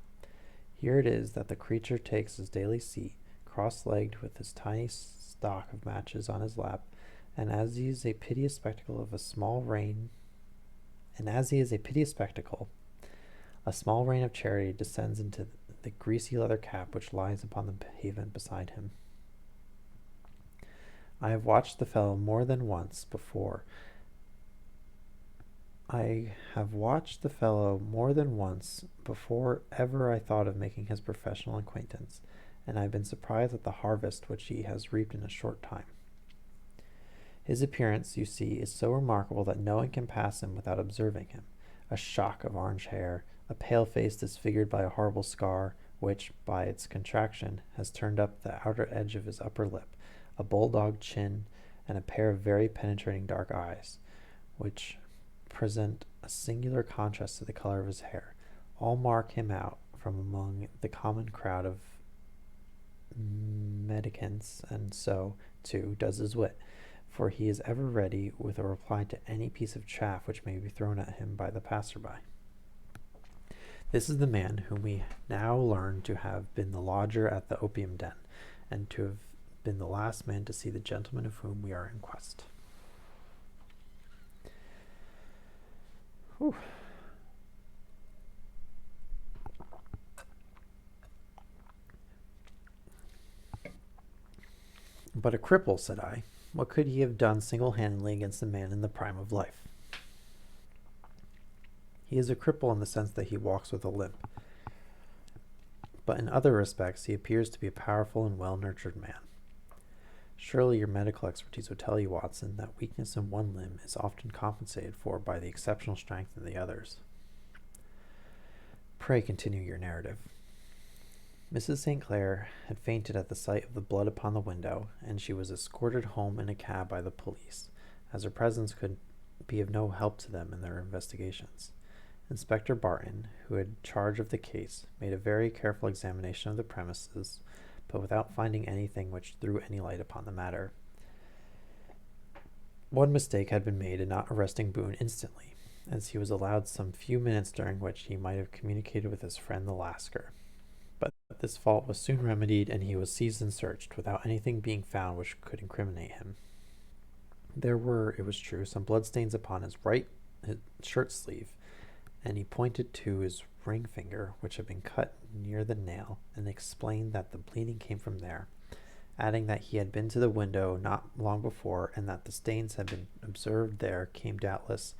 Speaker 1: Here it is that the creature takes his daily seat, cross-legged with his tiny stock of matches on his lap, and as he is a piteous spectacle, a small rain of charity descends into the greasy leather cap which lies upon the pavement beside him. I have watched the fellow more than once before ever I thought of making his professional acquaintance, and I have been surprised at the harvest which he has reaped in a short time. His appearance, you see, is so remarkable that no one can pass him without observing him. A shock of orange hair, a pale face disfigured by a horrible scar, which, by its contraction, has turned up the outer edge of his upper lip, a bulldog chin, and a pair of very penetrating dark eyes, which present a singular contrast to the color of his hair, all mark him out from among the common crowd of mendicants, and so, too, does his wit, for he is ever ready with a reply to any piece of chaff which may be thrown at him by the passer-by. This is the man whom we now learn to have been the lodger at the opium den, and to have been the last man to see the gentleman of whom we are in quest. Whew. But a cripple, said I. What could he have done single-handedly against a man in the prime of life? He is a cripple in the sense that he walks with a limp. But in other respects, he appears to be a powerful and well-nurtured man. Surely your medical expertise would tell you, Watson, that weakness in one limb is often compensated for by the exceptional strength in the others. Pray continue your narrative. Mrs. St. Clair had fainted at the sight of the blood upon the window, and she was escorted home in a cab by the police, as her presence could be of no help to them in their investigations. Inspector Barton, who had charge of the case, made a very careful examination of the premises, but without finding anything which threw any light upon the matter. One mistake had been made in not arresting Boone instantly, as he was allowed some few minutes during which he might have communicated with his friend the Lascar. But this fault was soon remedied, and he was seized and searched, without anything being found which could incriminate him. There were, it was true, some bloodstains upon his shirt sleeve, and he pointed to his ring finger, which had been cut near the nail, and explained that the bleeding came from there, adding that he had been to the window not long before, and that the stains had been observed there came doubtless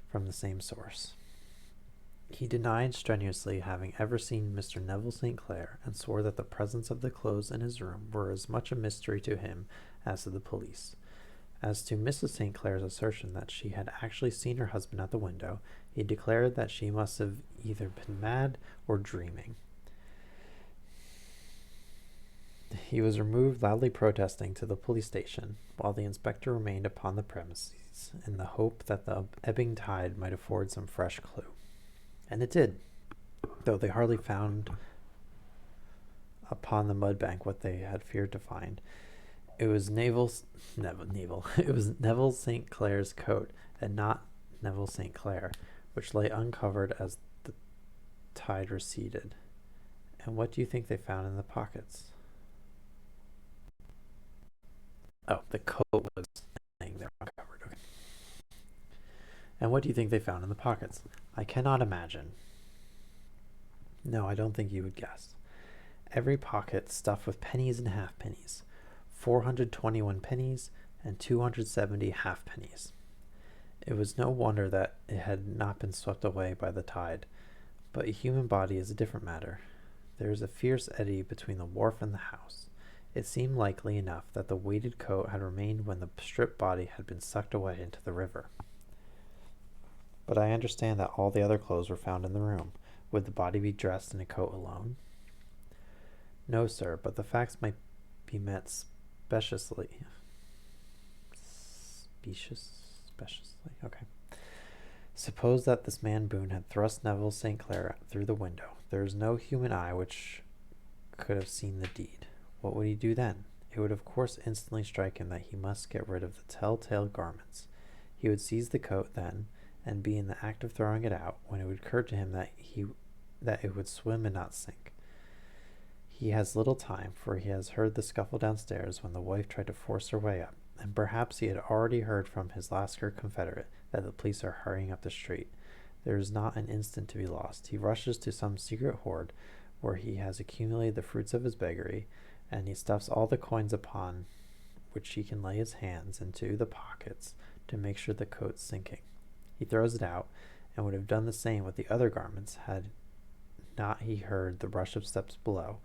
Speaker 1: from the same source. He denied strenuously having ever seen Mr. Neville St. Clair, and swore that the presence of the clothes in his room were as much a mystery to him as to the police. As to Mrs. St. Clair's assertion that she had actually seen her husband at the window, he declared that she must have either been mad or dreaming. He was removed, loudly protesting, to the police station, while the inspector remained upon the premises, in the hope that the ebbing tide might afford some fresh clue. And it did, though they hardly found upon the mud bank what they had feared to find. It was Neville St. Clair's coat, and not Neville St. Clair, which lay uncovered as the tide receded. And what do you think they found in the pockets? Oh, the coat was laying there uncovered. Okay. And what do you think they found in the pockets? I cannot imagine. No, I don't think you would guess. Every pocket stuffed with pennies and halfpennies, 421 pennies and 270 halfpennies. It was no wonder that it had not been swept away by the tide, but a human body is a different matter. There is a fierce eddy between the wharf and the house. It seemed likely enough that the weighted coat had remained when the stripped body had been sucked away into the river. But I understand that all the other clothes were found in the room. Would the body be dressed in a coat alone? No, sir, but the facts might be met speciously. Okay. Suppose that this man Boone had thrust Neville St. Clair through the window. There is no human eye which could have seen the deed. What would he do then? It would of course instantly strike him that he must get rid of the telltale garments. He would seize the coat then, and be in the act of throwing it out, when it would occur to him that it would swim and not sink. He has little time, for he has heard the scuffle downstairs when the wife tried to force her way up, and perhaps he had already heard from his Lascar confederate that the police are hurrying up the street. There is not an instant to be lost. He rushes to some secret hoard where he has accumulated the fruits of his beggary, and he stuffs all the coins upon which he can lay his hands into the pockets to make sure the coat's sinking. He throws it out, and would have done the same with the other garments had not he heard the rush of steps below,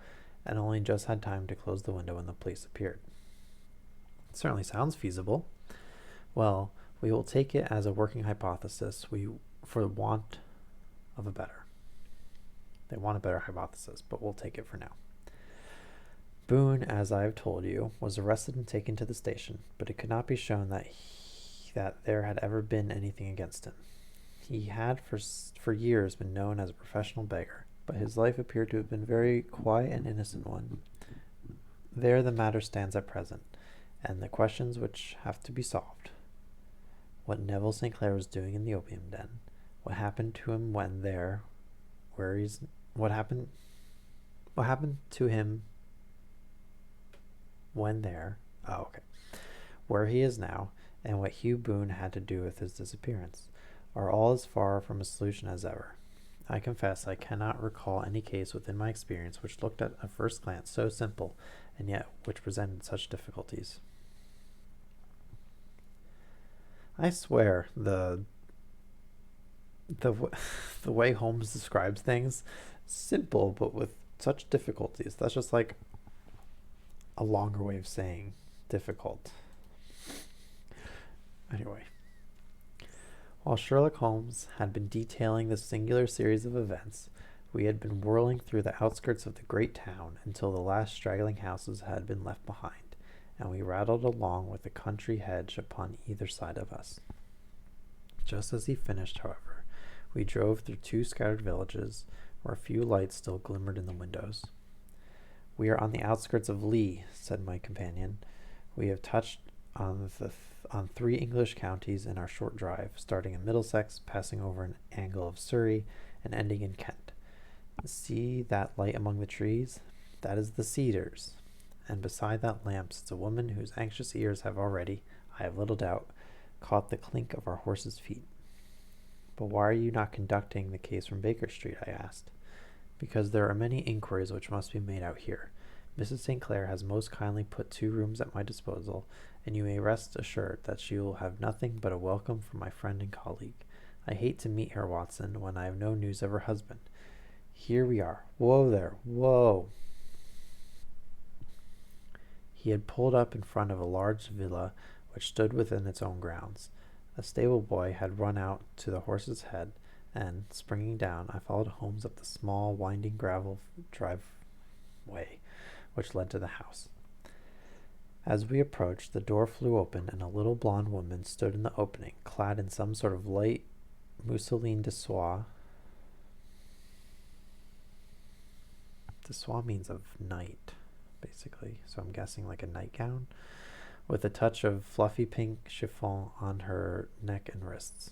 Speaker 1: and only just had time to close the window when the police appeared. It certainly sounds feasible. Well, we will take it as a working hypothesis, for want of a better. They want a better hypothesis, but we'll take it for now. Boone, as I have told you, was arrested and taken to the station, but it could not be shown that there had ever been anything against him. He had for years been known as a professional beggar, but his life appeared to have been a very quiet and innocent one. There the matter stands at present, and the questions which have to be solved. What Neville St. Clair was doing in the opium den, what happened to him when there, what happened to him when there, where he is now, and what Hugh Boone had to do with his disappearance. are all as far from a solution as ever. I confess I cannot recall any case within my experience which looked at a first glance so simple, and yet which presented such difficulties. I swear, the the way Holmes describes things, simple but with such difficulties. That's just like a longer way of saying difficult. Anyway, while Sherlock Holmes had been detailing this singular series of events, we had been whirling through the outskirts of the great town until the last straggling houses had been left behind, and we rattled along with the country hedge upon either side of us. Just as he finished, however, we drove through two scattered villages, where a few lights still glimmered in the windows. "We are on the outskirts of Lee," said my companion. "We have touched on 3 English counties in our short drive, starting in Middlesex, passing over an angle of Surrey, and ending in Kent. See that light among the trees? That is the Cedars, and beside that lamp sits a woman whose anxious ears have already, I have little doubt, caught the clink of our horses' feet." "But why are you not conducting the case from Baker Street?" I asked. "Because there are many inquiries which must be made out here. Mrs. St. Clair has most kindly put 2 rooms at my disposal, and you may rest assured that she will have nothing but a welcome from my friend and colleague. I hate to meet her, Watson, when I have no news of her husband. Here we are. Whoa there, whoa!" He had pulled up in front of a large villa which stood within its own grounds. A stable boy had run out to the horse's head, and, springing down, I followed Holmes up the small, winding gravel driveway which led to the house. As we approached, the door flew open, and a little blonde woman stood in the opening, clad in some sort of light mousseline de soie. De soie means of night, basically, so I'm guessing like a nightgown, with a touch of fluffy pink chiffon on her neck and wrists.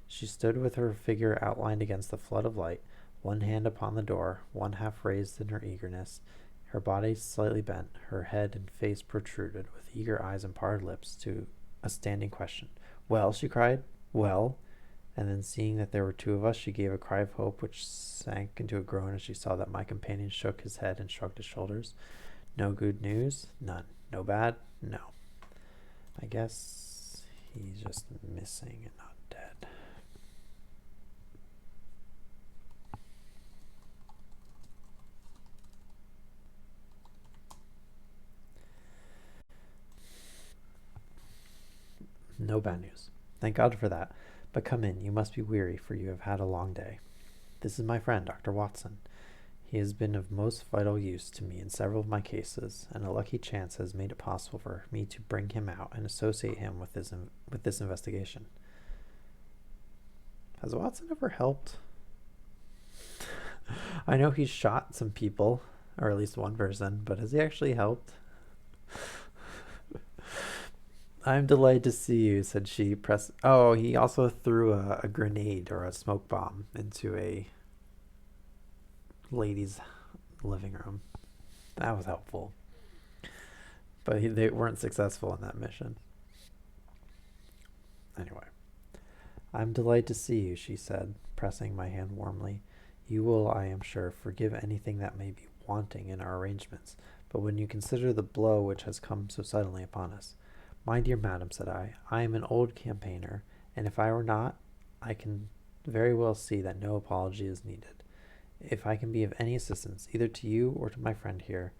Speaker 1: She stood with her figure outlined against the flood of light, one hand upon the door, one half raised in her eagerness, her body slightly bent, her head and face protruded, with eager eyes and parted lips, to a standing question. "Well?" she cried. "Well?" And then, seeing that there were 2 of us, she gave a cry of hope which sank into a groan as she saw that my companion shook his head and shrugged his shoulders. "No good news?" "None." "No bad?" "No." I guess he's just missing and not dead. No bad news. Thank God for that. But come in. You must be weary, for you have had a long day. This is my friend, Dr. Watson. He has been of most vital use to me in several of my cases, and a lucky chance has made it possible for me to bring him out and associate him with this investigation." Has Watson ever helped? I know he's shot some people, or at least one person, but has he actually helped? "I'm delighted to see you," said she. Oh, he also threw a grenade or a smoke bomb into a lady's living room. That was helpful. But they weren't successful in that mission. Anyway. "I'm delighted to see you," she said, pressing my hand warmly. "You will, I am sure, forgive anything that may be wanting in our arrangements, but when you consider the blow which has come so suddenly upon us—" "My dear madam," said I am an old campaigner, and if I were not, I can very well see that no apology is needed. If I can be of any assistance, either to you or to my friend here,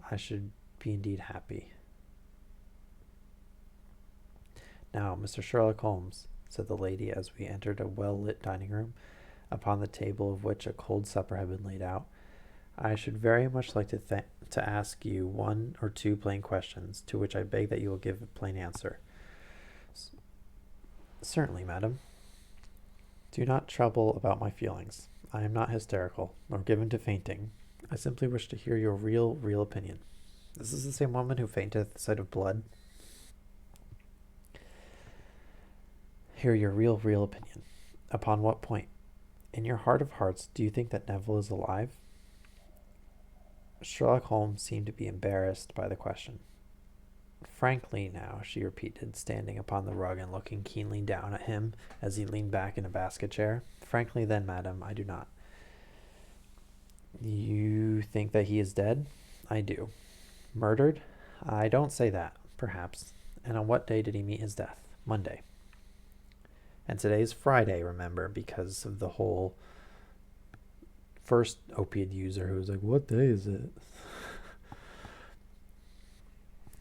Speaker 1: I should be indeed happy." "Now, Mr. Sherlock Holmes," said the lady as we entered a well-lit dining room, upon the table of which a cold supper had been laid out, "I should very much like to ask you 1 or 2 plain questions, to which I beg that you will give a plain answer." "Certainly, madam." "Do not trouble about my feelings. I am not hysterical, nor given to fainting. I simply wish to hear your real opinion." This is the same woman who fainted at the sight of blood. "Hear your real opinion." "Upon what point?" "In your heart of hearts, do you think that Neville is alive?" Sherlock Holmes seemed to be embarrassed by the question. Frankly now, she repeated, standing upon the rug and looking keenly down at him as he leaned back in a basket chair. Frankly then, madam, I do not. You think that he is dead? I do. Murdered? I don't say that. Perhaps. And on what day did he meet his death? Monday. And today's Friday, remember, because of the whole first opiate user who was like, what day is it?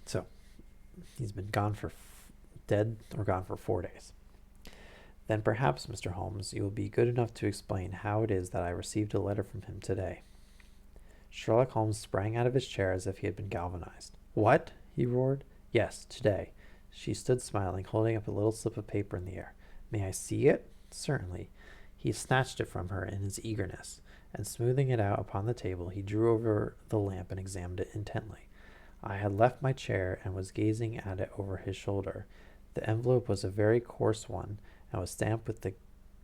Speaker 1: So, he's been gone for dead or gone for 4 days. Then perhaps, Mr. Holmes, you will be good enough to explain how it is that I received a letter from him today. Sherlock Holmes sprang out of his chair as if he had been galvanized. What? He roared. Yes, today. She stood smiling, holding up a little slip of paper in the air. May I see it? Certainly. He snatched it from her in his eagerness, and smoothing it out upon the table, he drew over the lamp and examined it intently. I had left my chair and was gazing at it over his shoulder. The envelope was a very coarse one, and was stamped with the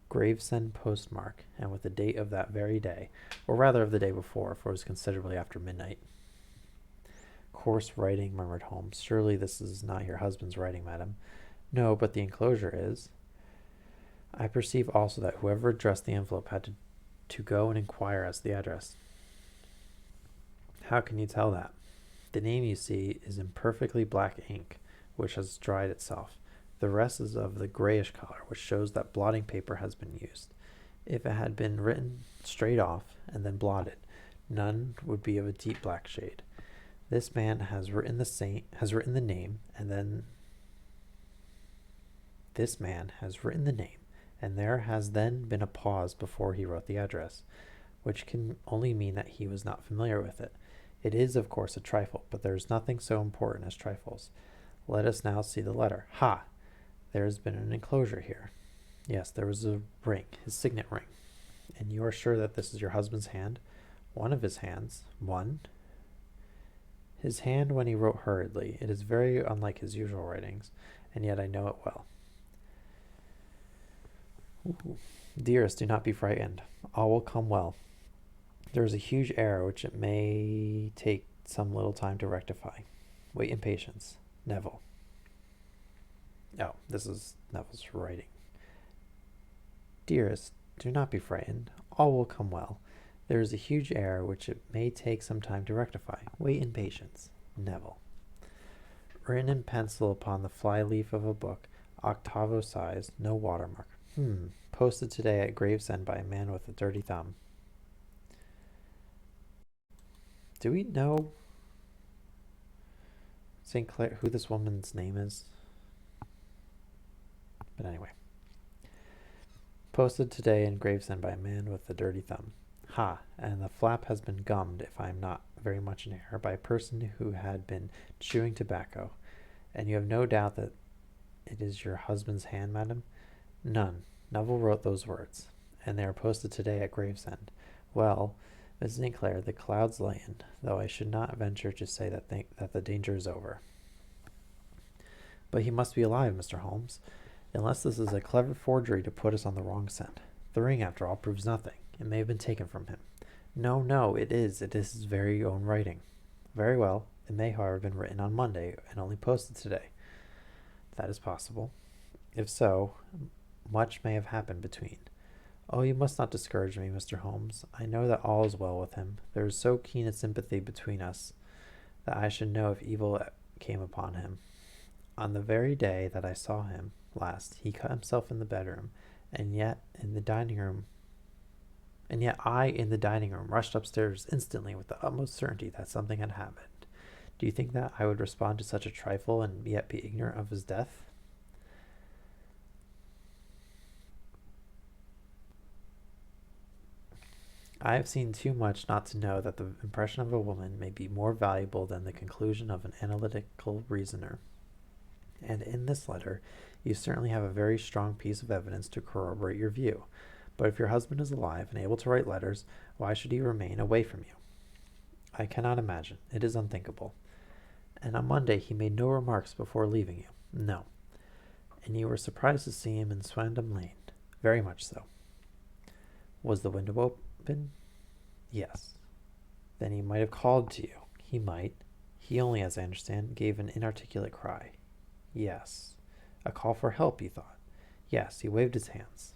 Speaker 1: Gravesend postmark, and with the date of that very day, or rather of the day before, for it was considerably after midnight. Coarse writing, murmured Holmes. Surely this is not your husband's writing, madam. No, but the enclosure is. I perceive also that whoever addressed the envelope had to go and inquire as to the address. How can you tell that? The name, you see, is in perfectly black ink, which has dried itself. The rest is of the grayish color, which shows that blotting paper has been used. If it had been written straight off and then blotted, none would be of a deep black shade. This man has written the name, and then this man has written the name, and there has then been a pause before he wrote the address, which can only mean that he was not familiar with it. It is, of course, a trifle, but there is nothing so important as trifles. Let us now see the letter. Ha! There has been an enclosure here. Yes, there was a ring, his signet ring. And you are sure that this is your husband's hand? One of his hands. One? His hand when he wrote hurriedly. It is very unlike his usual writings, and yet I know it well. Ooh. Dearest, do not be frightened. All will come well. There is a huge error which it may take some little time to rectify. Wait in patience. Neville. Oh, this is Neville's writing. Dearest, do not be frightened. All will come well. There is a huge error which it may take some time to rectify. Wait in patience. Neville. Written in pencil upon the fly-leaf of a book, octavo size, no watermark. Posted today at Gravesend by a man with a dirty thumb. Do we know St. Clair, who this woman's name is? But anyway. Posted today in Gravesend by a man with a dirty thumb. Ha! And the flap has been gummed, if I am not very much in error, by a person who had been chewing tobacco. And you have no doubt that it is your husband's hand, madam? None. Neville wrote those words, and they are posted today at Gravesend. Well, Miss St. Clair, the clouds lighten, though I should not venture to say that the danger is over. But he must be alive, Mr. Holmes, unless this is a clever forgery to put us on the wrong scent. The ring, after all, proves nothing. It may have been taken from him. No, it is his very own writing. Very well. It may, however, have been written on Monday and only posted today. That is possible. If so, much may have happened between. Oh, you must not discourage me, Mr. Holmes. I know that all is well with him. There is so keen a sympathy between us that I should know if evil came upon him. On the very day that I saw him last, he cut himself in the bedroom, and yet I, in the dining room, rushed upstairs instantly with the utmost certainty that something had happened. Do you think that I would respond to such a trifle and yet be ignorant of his death? I have seen too much not to know that the impression of a woman may be more valuable than the conclusion of an analytical reasoner. And in this letter, you certainly have a very strong piece of evidence to corroborate your view. But if your husband is alive and able to write letters, why should he remain away from you? I cannot imagine. It is unthinkable. And on Monday he made no remarks before leaving you. No. And you were surprised to see him in Swandam Lane. Very much so. Was the window open? Yes. Then he might have called to you. He might. He only, as I understand, gave an inarticulate cry. Yes. A call for help, he thought. Yes, he waved his hands.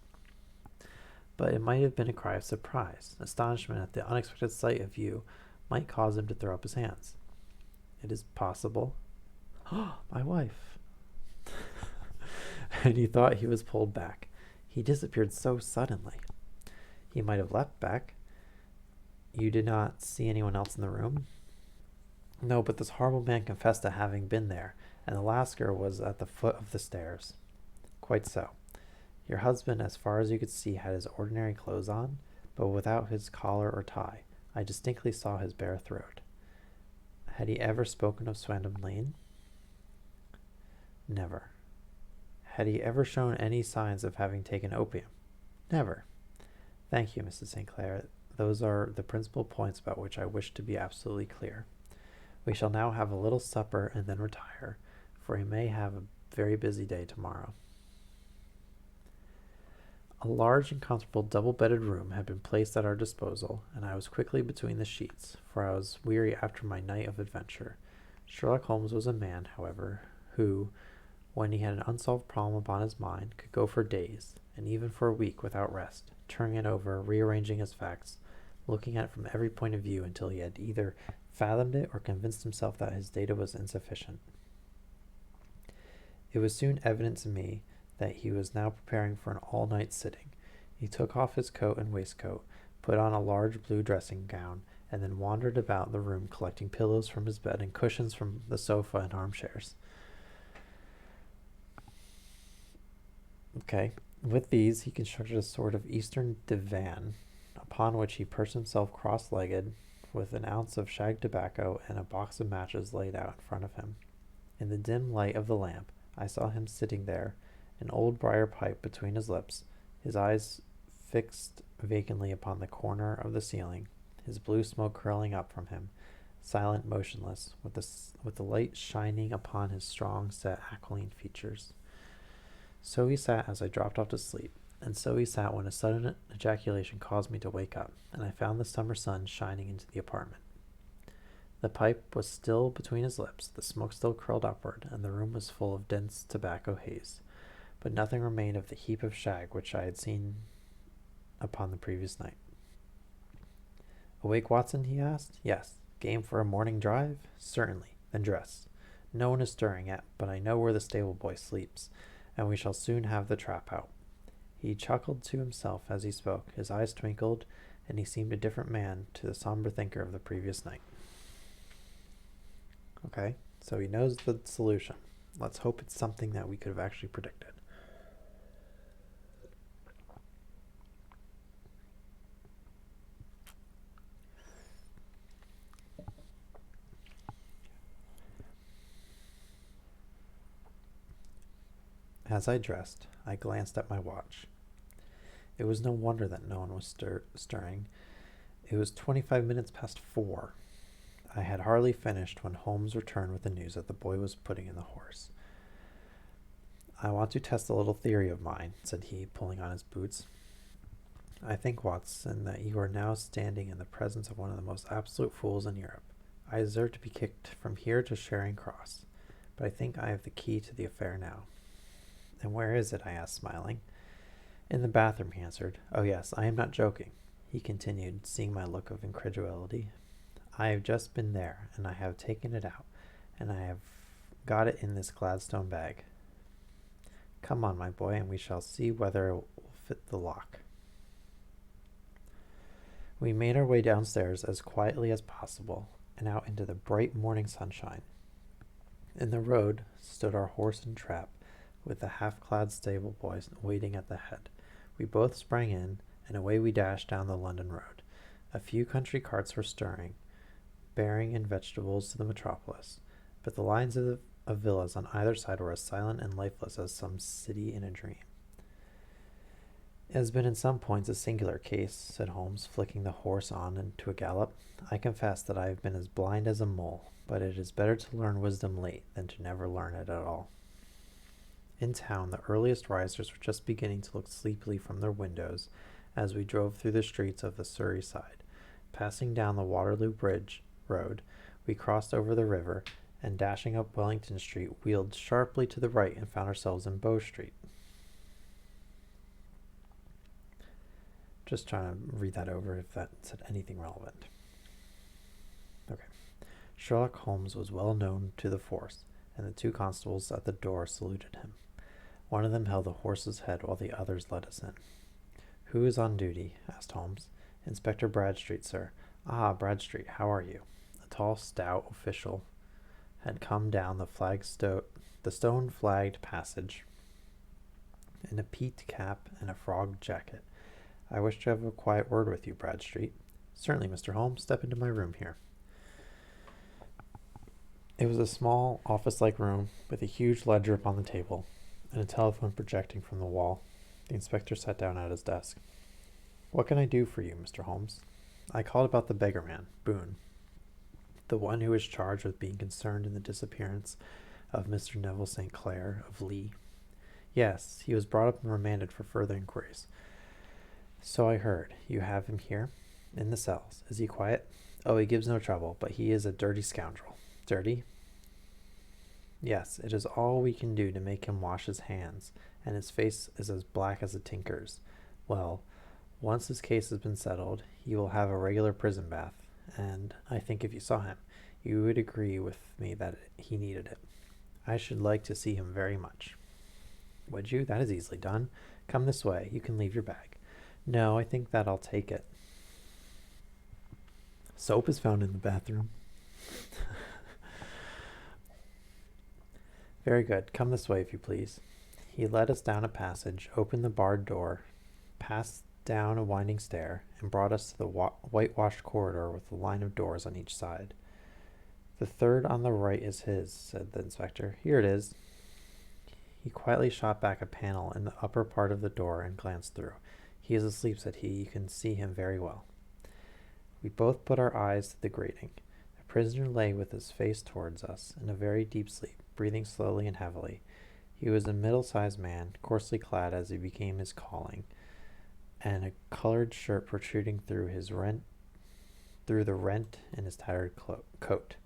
Speaker 1: But it might have been a cry of surprise. Astonishment at the unexpected sight of you might cause him to throw up his hands. It is possible. Oh, my wife. And he thought he was pulled back. He disappeared so suddenly. He might have leapt back. You did not see anyone else in the room? No, but this horrible man confessed to having been there, and the Lascar was at the foot of the stairs. Quite so. Your husband, as far as you could see, had his ordinary clothes on, but without his collar or tie. I distinctly saw his bare throat. Had he ever spoken of Swandam Lane? Never. Had he ever shown any signs of having taken opium? Never. Thank you, Mrs. St. Clair. Those are the principal points about which I wish to be absolutely clear. We shall now have a little supper and then retire, for we may have a very busy day tomorrow. A large and comfortable double-bedded room had been placed at our disposal, and I was quickly between the sheets, for I was weary after my night of adventure. Sherlock Holmes was a man, however, who, when he had an unsolved problem upon his mind, could go for days, and even for a week without rest, turning it over, rearranging his facts, looking at it from every point of view until he had either fathomed it or convinced himself that his data was insufficient. It was soon evident to me that he was now preparing for an all-night sitting. He took off his coat and waistcoat, put on a large blue dressing gown, and then wandered about the room collecting pillows from his bed and cushions from the sofa and armchairs. Okay. With these, he constructed a sort of eastern divan, upon which he perched himself cross-legged, with an ounce of shag tobacco and a box of matches laid out in front of him. In the dim light of the lamp, I saw him sitting there, an old briar pipe between his lips, his eyes fixed vacantly upon the corner of the ceiling, his blue smoke curling up from him, silent, motionless, with the light shining upon his strong, set, aquiline features. So he sat as I dropped off to sleep, and so he sat when a sudden ejaculation caused me to wake up, and I found the summer sun shining into the apartment. The pipe was still between his lips, the smoke still curled upward, and the room was full of dense tobacco haze, but nothing remained of the heap of shag which I had seen upon the previous night. Awake, Watson? He asked. Yes. Game for a morning drive? Certainly. Then dress. No one is stirring yet, but I know where the stable boy sleeps, and we shall soon have the trap out. He chuckled to himself as he spoke. His eyes twinkled, and he seemed a different man to the somber thinker of the previous night. Okay, so he knows the solution. Let's hope it's something that we could have actually predicted. As I dressed, I glanced at my watch. It was no wonder that no one was stirring. It was 25 minutes past 4. I had hardly finished when Holmes returned with the news that the boy was putting in the horse. I want to test a little theory of mine, said he, pulling on his boots. I think, Watson, that you are now standing in the presence of one of the most absolute fools in Europe. I deserve to be kicked from here to Charing Cross, but I think I have the key to the affair now. And where is it? I asked, smiling. In the bathroom, he answered. Oh, yes, I am not joking, he continued, seeing my look of incredulity. I have just been there, and I have taken it out, and I have got it in this Gladstone bag. Come on, my boy, and we shall see whether it will fit the lock. We made our way downstairs as quietly as possible, and out into the bright morning sunshine. In the road stood our horse and trap, with the half-clad stable boy waiting at the head. We both sprang in, and away we dashed down the London road. A few country carts were stirring, bearing in vegetables to the metropolis, but the lines of villas on either side were as silent and lifeless as some city in a dream. It has been in some points a singular case, said Holmes, flicking the horse on into a gallop. I confess that I have been as blind as a mole, but it is better to learn wisdom late than to never learn it at all. In town, the earliest risers were just beginning to look sleepily from their windows as we drove through the streets of the Surrey side, passing down the Waterloo Bridge road, We crossed over the river, and dashing up Wellington Street, wheeled sharply to the right and found ourselves in Bow Street. Just trying to read that over if that said anything relevant. Okay. Sherlock Holmes was well known to the force, and the two constables at the door saluted him. One of them held the horse's head while the others led us in. "Who is on duty?" asked Holmes. "Inspector Bradstreet, sir." "Ah, Bradstreet, how are you?" A tall, stout official had come down the stone-flagged passage in a peaked cap and a frog jacket. "I wish to have a quiet word with you, Bradstreet." "Certainly, Mr. Holmes. Step into my room here." It was a small, office-like room with a huge ledger upon the table and a telephone projecting from the wall. The inspector sat down at his desk. "What can I do for you, Mr. Holmes?" "I called about the beggar man, Boone, the one who is charged with being concerned in the disappearance of Mr. Neville St. Clair of Lee." "Yes, he was brought up and remanded for further inquiries." "So I heard. You have him here?" "In the cells. Is he quiet?" "Oh, he gives no trouble, but he is a dirty scoundrel." "Dirty?" "Yes, it is all we can do to make him wash his hands, and his face is as black as a tinker's. Well, once his case has been settled, he will have a regular prison bath, and I think if you saw him, you would agree with me that he needed it. I should like to see him very much." "Would you? That is easily done. Come this way. You can leave your bag." "No, I think that I'll take it." "Soap is found in the bathroom." "Very good. Come this way, if you please." He led us down a passage, opened the barred door, passed down a winding stair, and brought us to the whitewashed corridor with a line of doors on each side. "The third on the right is his," said the inspector. "Here it is." He quietly shot back a panel in the upper part of the door and glanced through. "He is asleep," said he. "You can see him very well." We both put our eyes to the grating. The prisoner lay with his face towards us in a very deep sleep, breathing slowly and heavily. He was a middle-sized man, coarsely clad as he became his calling, and a colored shirt protruding through the rent in his tattered coat.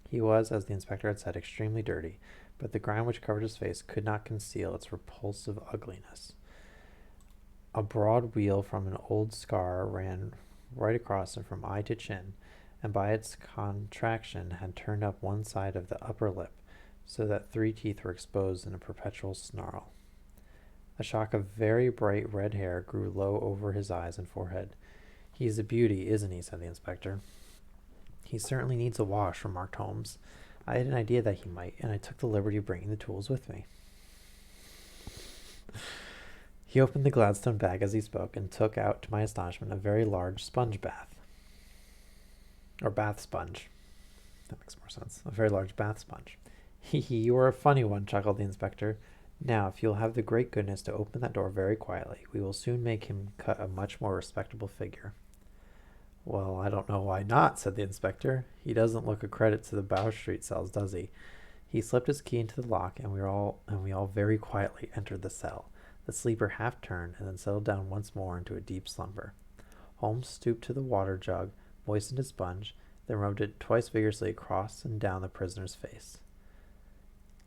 Speaker 1: He was, as the inspector had said, extremely dirty, but the grime which covered his face could not conceal its repulsive ugliness. A broad weal from an old scar ran right across him from eye to chin, and by its contraction had turned up one side of the upper lip, so that 3 teeth were exposed in a perpetual snarl. A shock of very bright red hair grew low over his eyes and forehead. "He's a beauty, isn't he?" said the inspector. "He certainly needs a wash," remarked Holmes. "I had an idea that he might, and I took the liberty of bringing the tools with me." He opened the Gladstone bag as he spoke and took out, to my astonishment, a very large sponge bath. Or bath sponge. That makes more sense. A very large bath sponge. "Hee hee, you are a funny one," chuckled the inspector. "Now, if you'll have the great goodness to open that door very quietly, we will soon make him cut a much more respectable figure." "Well, I don't know why not," said the inspector. "He doesn't look a credit to the Bow Street cells, does he?" He slipped his key into the lock, and we all very quietly entered the cell. The sleeper half turned and then settled down once more into a deep slumber. Holmes stooped to the water jug, moistened his sponge, then rubbed it twice vigorously across and down the prisoner's face.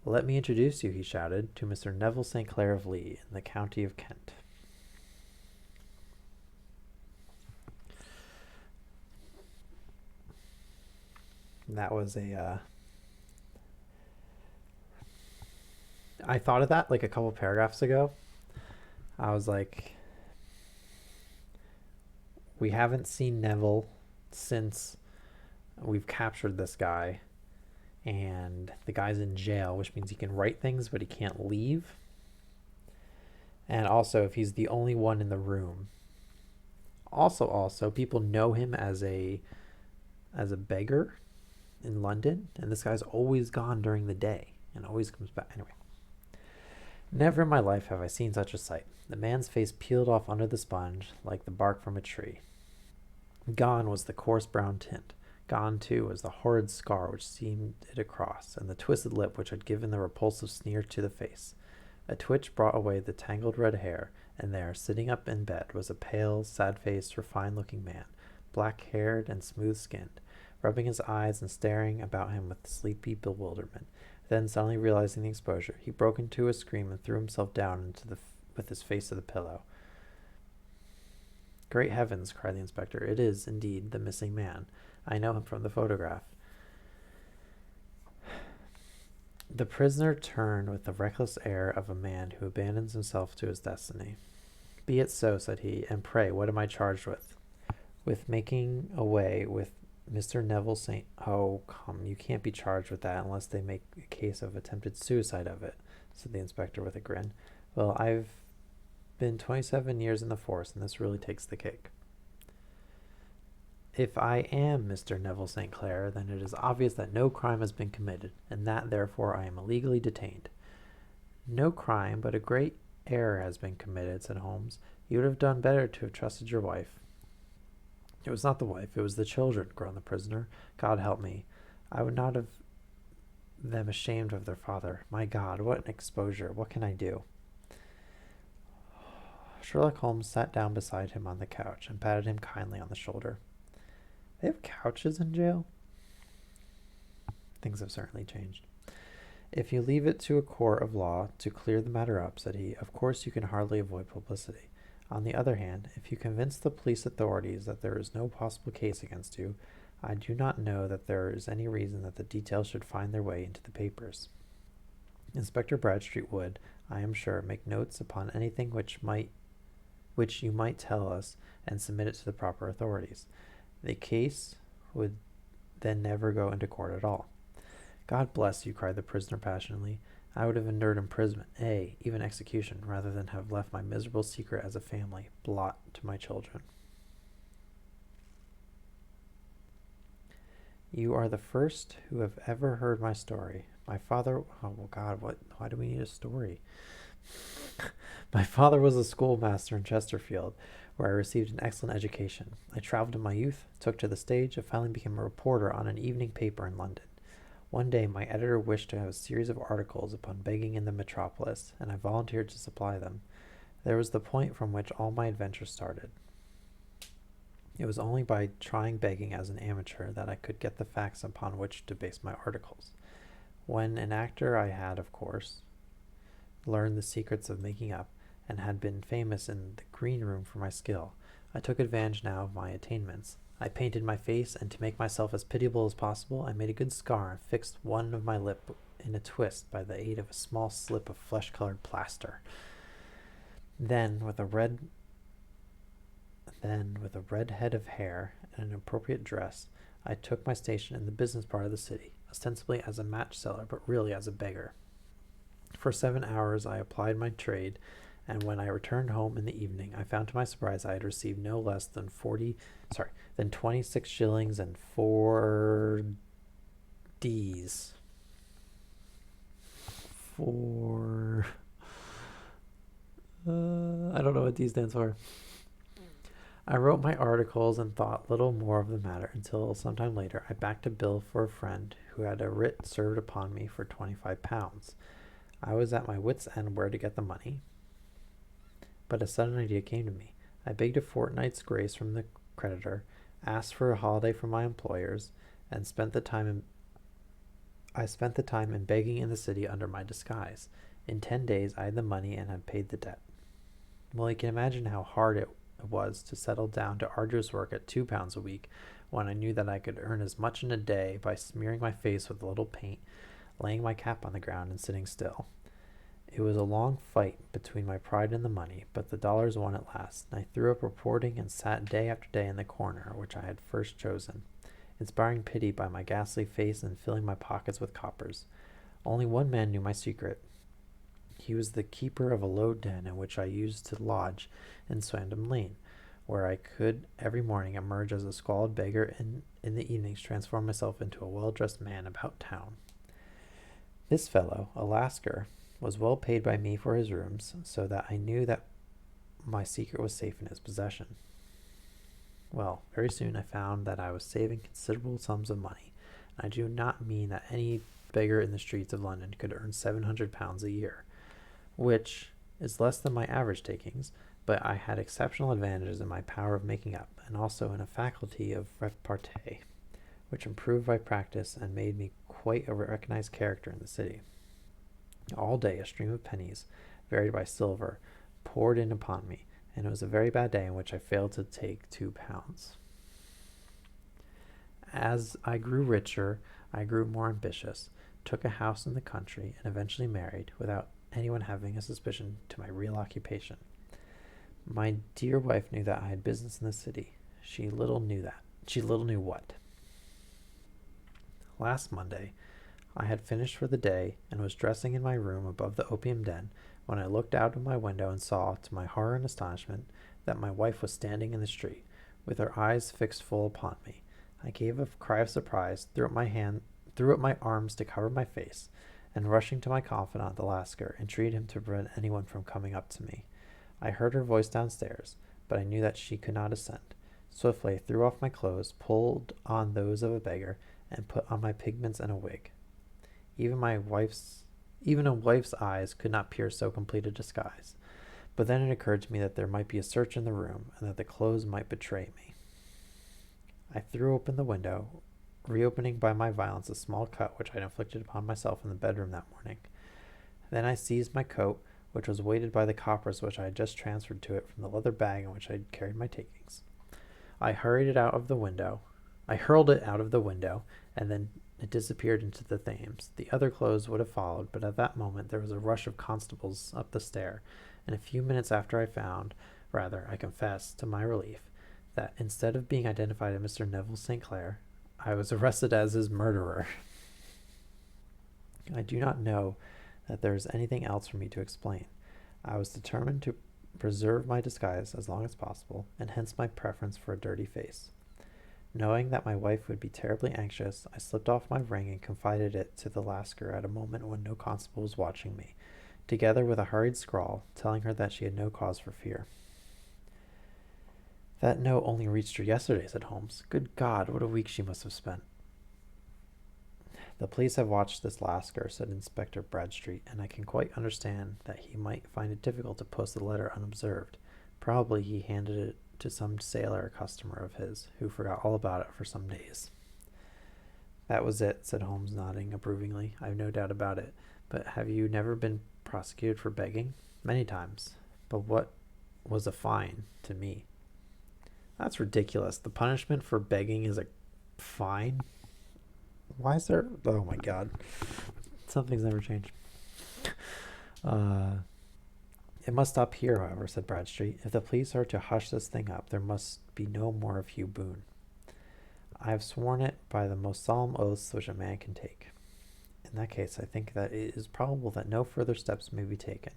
Speaker 1: "Let me introduce you," he shouted, "to Mr. Neville St. Clair of Lee, in the county of Kent." And that was I thought of that like a couple paragraphs ago. I was like, we haven't seen Neville since we've captured this guy, and the guy's in jail, which means he can write things, but he can't leave. And also, if he's the only one in the room, also, people know him as a beggar in London, and this guy's always gone during the day and always comes back. Anyway, never in my life have I seen such a sight. The man's face peeled off under the sponge like the bark from a tree. Gone was the coarse brown tint. Gone, too, was the horrid scar which seamed it across, and the twisted lip which had given the repulsive sneer to the face. A twitch brought away the tangled red hair, and there, sitting up in bed, was a pale, sad-faced, refined-looking man, black-haired and smooth-skinned, rubbing his eyes and staring about him with sleepy bewilderment. Then, suddenly realizing the exposure, he broke into a scream and threw himself down with his face to the pillow. "Great heavens!" cried the inspector. "It is, indeed, the missing man. I know him from the photograph." The prisoner turned with the reckless air of a man who abandons himself to his destiny. "Be it so," said he, "and pray, what am I charged with?" "With making away with Mr. Neville St. Oh, come, you can't be charged with that unless they make a case of attempted suicide of it," said the inspector with a grin. "Well, I've been 27 years in the force, and this really takes the cake." "If I am Mr. Neville St. Clair, then it is obvious that no crime has been committed, and that, therefore, I am illegally detained." "No crime, but a great error has been committed," said Holmes. "You would have done better to have trusted your wife." "It was not the wife, it was the children," groaned the prisoner. "God help me. I would not have them ashamed of their father. My God, what an exposure. What can I do?" Sherlock Holmes sat down beside him on the couch and patted him kindly on the shoulder. "They have couches in jail?" "Things have certainly changed." "If you leave it to a court of law to clear the matter up," said he, "of course you can hardly avoid publicity. On the other hand, if you convince the police authorities that there is no possible case against you, I do not know that there is any reason that the details should find their way into the papers. Inspector Bradstreet would, I am sure, make notes upon anything which you might tell us and submit it to the proper authorities. The case would then never go into court at all." "God bless you," cried the prisoner passionately. "I would have endured imprisonment, even execution, rather than have left my miserable secret as a family blot to my children." "You are the first who have ever heard my story. My father—" Oh, well, God, why do we need a story? "My father was a schoolmaster in Chesterfield, where I received an excellent education. I traveled in my youth, took to the stage, and finally became a reporter on an evening paper in London. One day my editor wished to have a series of articles upon begging in the metropolis, and I volunteered to supply them. There was the point from which all my adventures started. It was only by trying begging as an amateur that I could get the facts upon which to base my articles. When an actor I had, of course, learned the secrets of making up, and had been famous in the green room for my skill. I took advantage now of my attainments. I painted my face, and to make myself as pitiable as possible, I made a good scar and fixed one of my lip in a twist by the aid of a small slip of flesh-colored plaster. Then, with a red head of hair and an appropriate dress, I took my station in the business part of the city, ostensibly as a match seller, but really as a beggar. For 7 hours I applied my trade, and when I returned home in the evening, I found to my surprise I had received no less than 26 shillings and 4 Ds. I don't know what D stands for. I wrote my articles and thought little more of the matter until some time later I backed a bill for a friend who had a writ served upon me for £25. I was at my wits' end where to get the money, but a sudden idea came to me. I begged a fortnight's grace from the creditor, asked for a holiday from my employers, and spent the time in begging in the city under my disguise. In 10 days I had the money and had paid the debt. Well, you can imagine how hard it was to settle down to arduous work at £2 a week, when I knew that I could earn as much in a day by smearing my face with a little paint, laying my cap on the ground, and sitting still. It was a long fight between my pride and the money, but the dollars won at last, and I threw up reporting and sat day after day in the corner which I had first chosen, inspiring pity by my ghastly face and filling my pockets with coppers. Only one man knew my secret. He was the keeper of a low den in which I used to lodge in Swandam Lane, where I could every morning emerge as a squalid beggar and in the evenings transform myself into a well-dressed man about town. This fellow, a Lascar, was well paid by me for his rooms, so that I knew that my secret was safe in his possession. Well, very soon I found that I was saving considerable sums of money, and I do not mean that any beggar in the streets of London could earn £700 a year, which is less than my average takings, but I had exceptional advantages in my power of making up, and also in a faculty of repartee, which improved by practice and made me quite a recognized character in the city. All day a stream of pennies, varied by silver, poured in upon me, and it was a very bad day in which I failed to take £2. As I grew richer, I grew more ambitious, took a house in the country, and eventually married, without anyone having a suspicion to my real occupation. My dear wife knew that I had business in the city. She little knew that. She little knew what. Last Monday, I had finished for the day and was dressing in my room above the opium den when I looked out of my window and saw, to my horror and astonishment, that my wife was standing in the street, with her eyes fixed full upon me. I gave a cry of surprise, threw up my arms to cover my face, and rushing to my confidant, the Lascar, entreated him to prevent anyone from coming up to me. I heard her voice downstairs, but I knew that she could not ascend. Swiftly I threw off my clothes, pulled on those of a beggar, and put on my pigments and a wig. Even a wife's eyes could not pierce so complete a disguise. But then it occurred to me that there might be a search in the room, and that the clothes might betray me. I threw open the window, reopening by my violence a small cut which I had inflicted upon myself in the bedroom that morning. Then I seized my coat, which was weighted by the coppers which I had just transferred to it from the leather bag in which I had carried my takings. I hurled it out of the window, and then it disappeared into the Thames. The other clothes would have followed, but at that moment there was a rush of constables up the stair, and a few minutes after I confess, to my relief, that instead of being identified as Mr. Neville St. Clair, I was arrested as his murderer. I do not know that there is anything else for me to explain. I was determined to preserve my disguise as long as possible, and hence my preference for a dirty face. Knowing that my wife would be terribly anxious, I slipped off my ring and confided it to the Lascar at a moment when no constable was watching me, together with a hurried scrawl, telling her that she had no cause for fear. That note only reached her yesterday, said Holmes. Good God, what a week she must have spent. The police have watched this Lascar, said Inspector Bradstreet, and I can quite understand that he might find it difficult to post the letter unobserved. Probably he handed it to some sailor or customer of his, who forgot all about it for some days. That was it, said Holmes, nodding approvingly. I've no doubt about it. But have you never been prosecuted for begging? Many times. But what was a fine to me? That's ridiculous. The punishment for begging is a fine? Why is there... Oh my God. Something's never changed. It must stop here, however, said Bradstreet. If the police are to hush this thing up, there must be no more of Hugh Boone. I have sworn it by the most solemn oaths which a man can take. In that case, I think that it is probable that no further steps may be taken.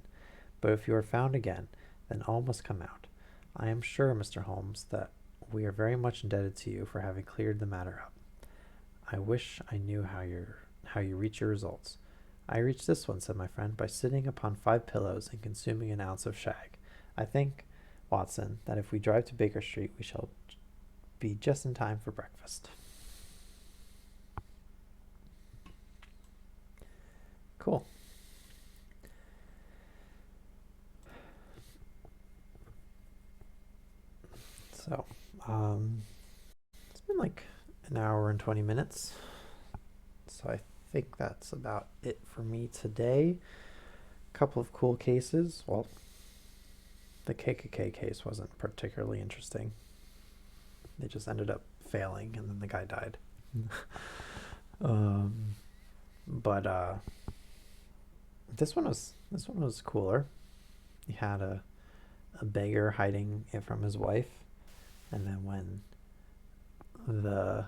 Speaker 1: But if you are found again, then all must come out. I am sure, Mr. Holmes, that we are very much indebted to you for having cleared the matter up. I wish I knew how you reach your results. I reached this one, said my friend, by sitting upon 5 pillows and consuming an ounce of shag. I think, Watson, that if we drive to Baker Street, we shall be just in time for breakfast. Cool. So, it's been like an hour and 20 minutes. So I think that's about it for me today. A couple of cool cases. Well, the KKK case wasn't particularly interesting. They just ended up failing, and then the guy died. But this one was cooler. He had a beggar hiding it from his wife, and then when the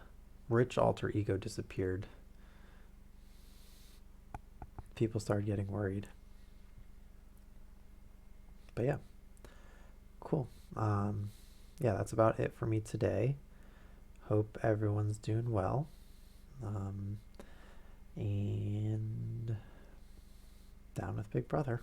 Speaker 1: rich alter ego disappeared, people started getting worried. But yeah, cool. Yeah, that's about it for me today. Hope everyone's doing well. And down with Big Brother.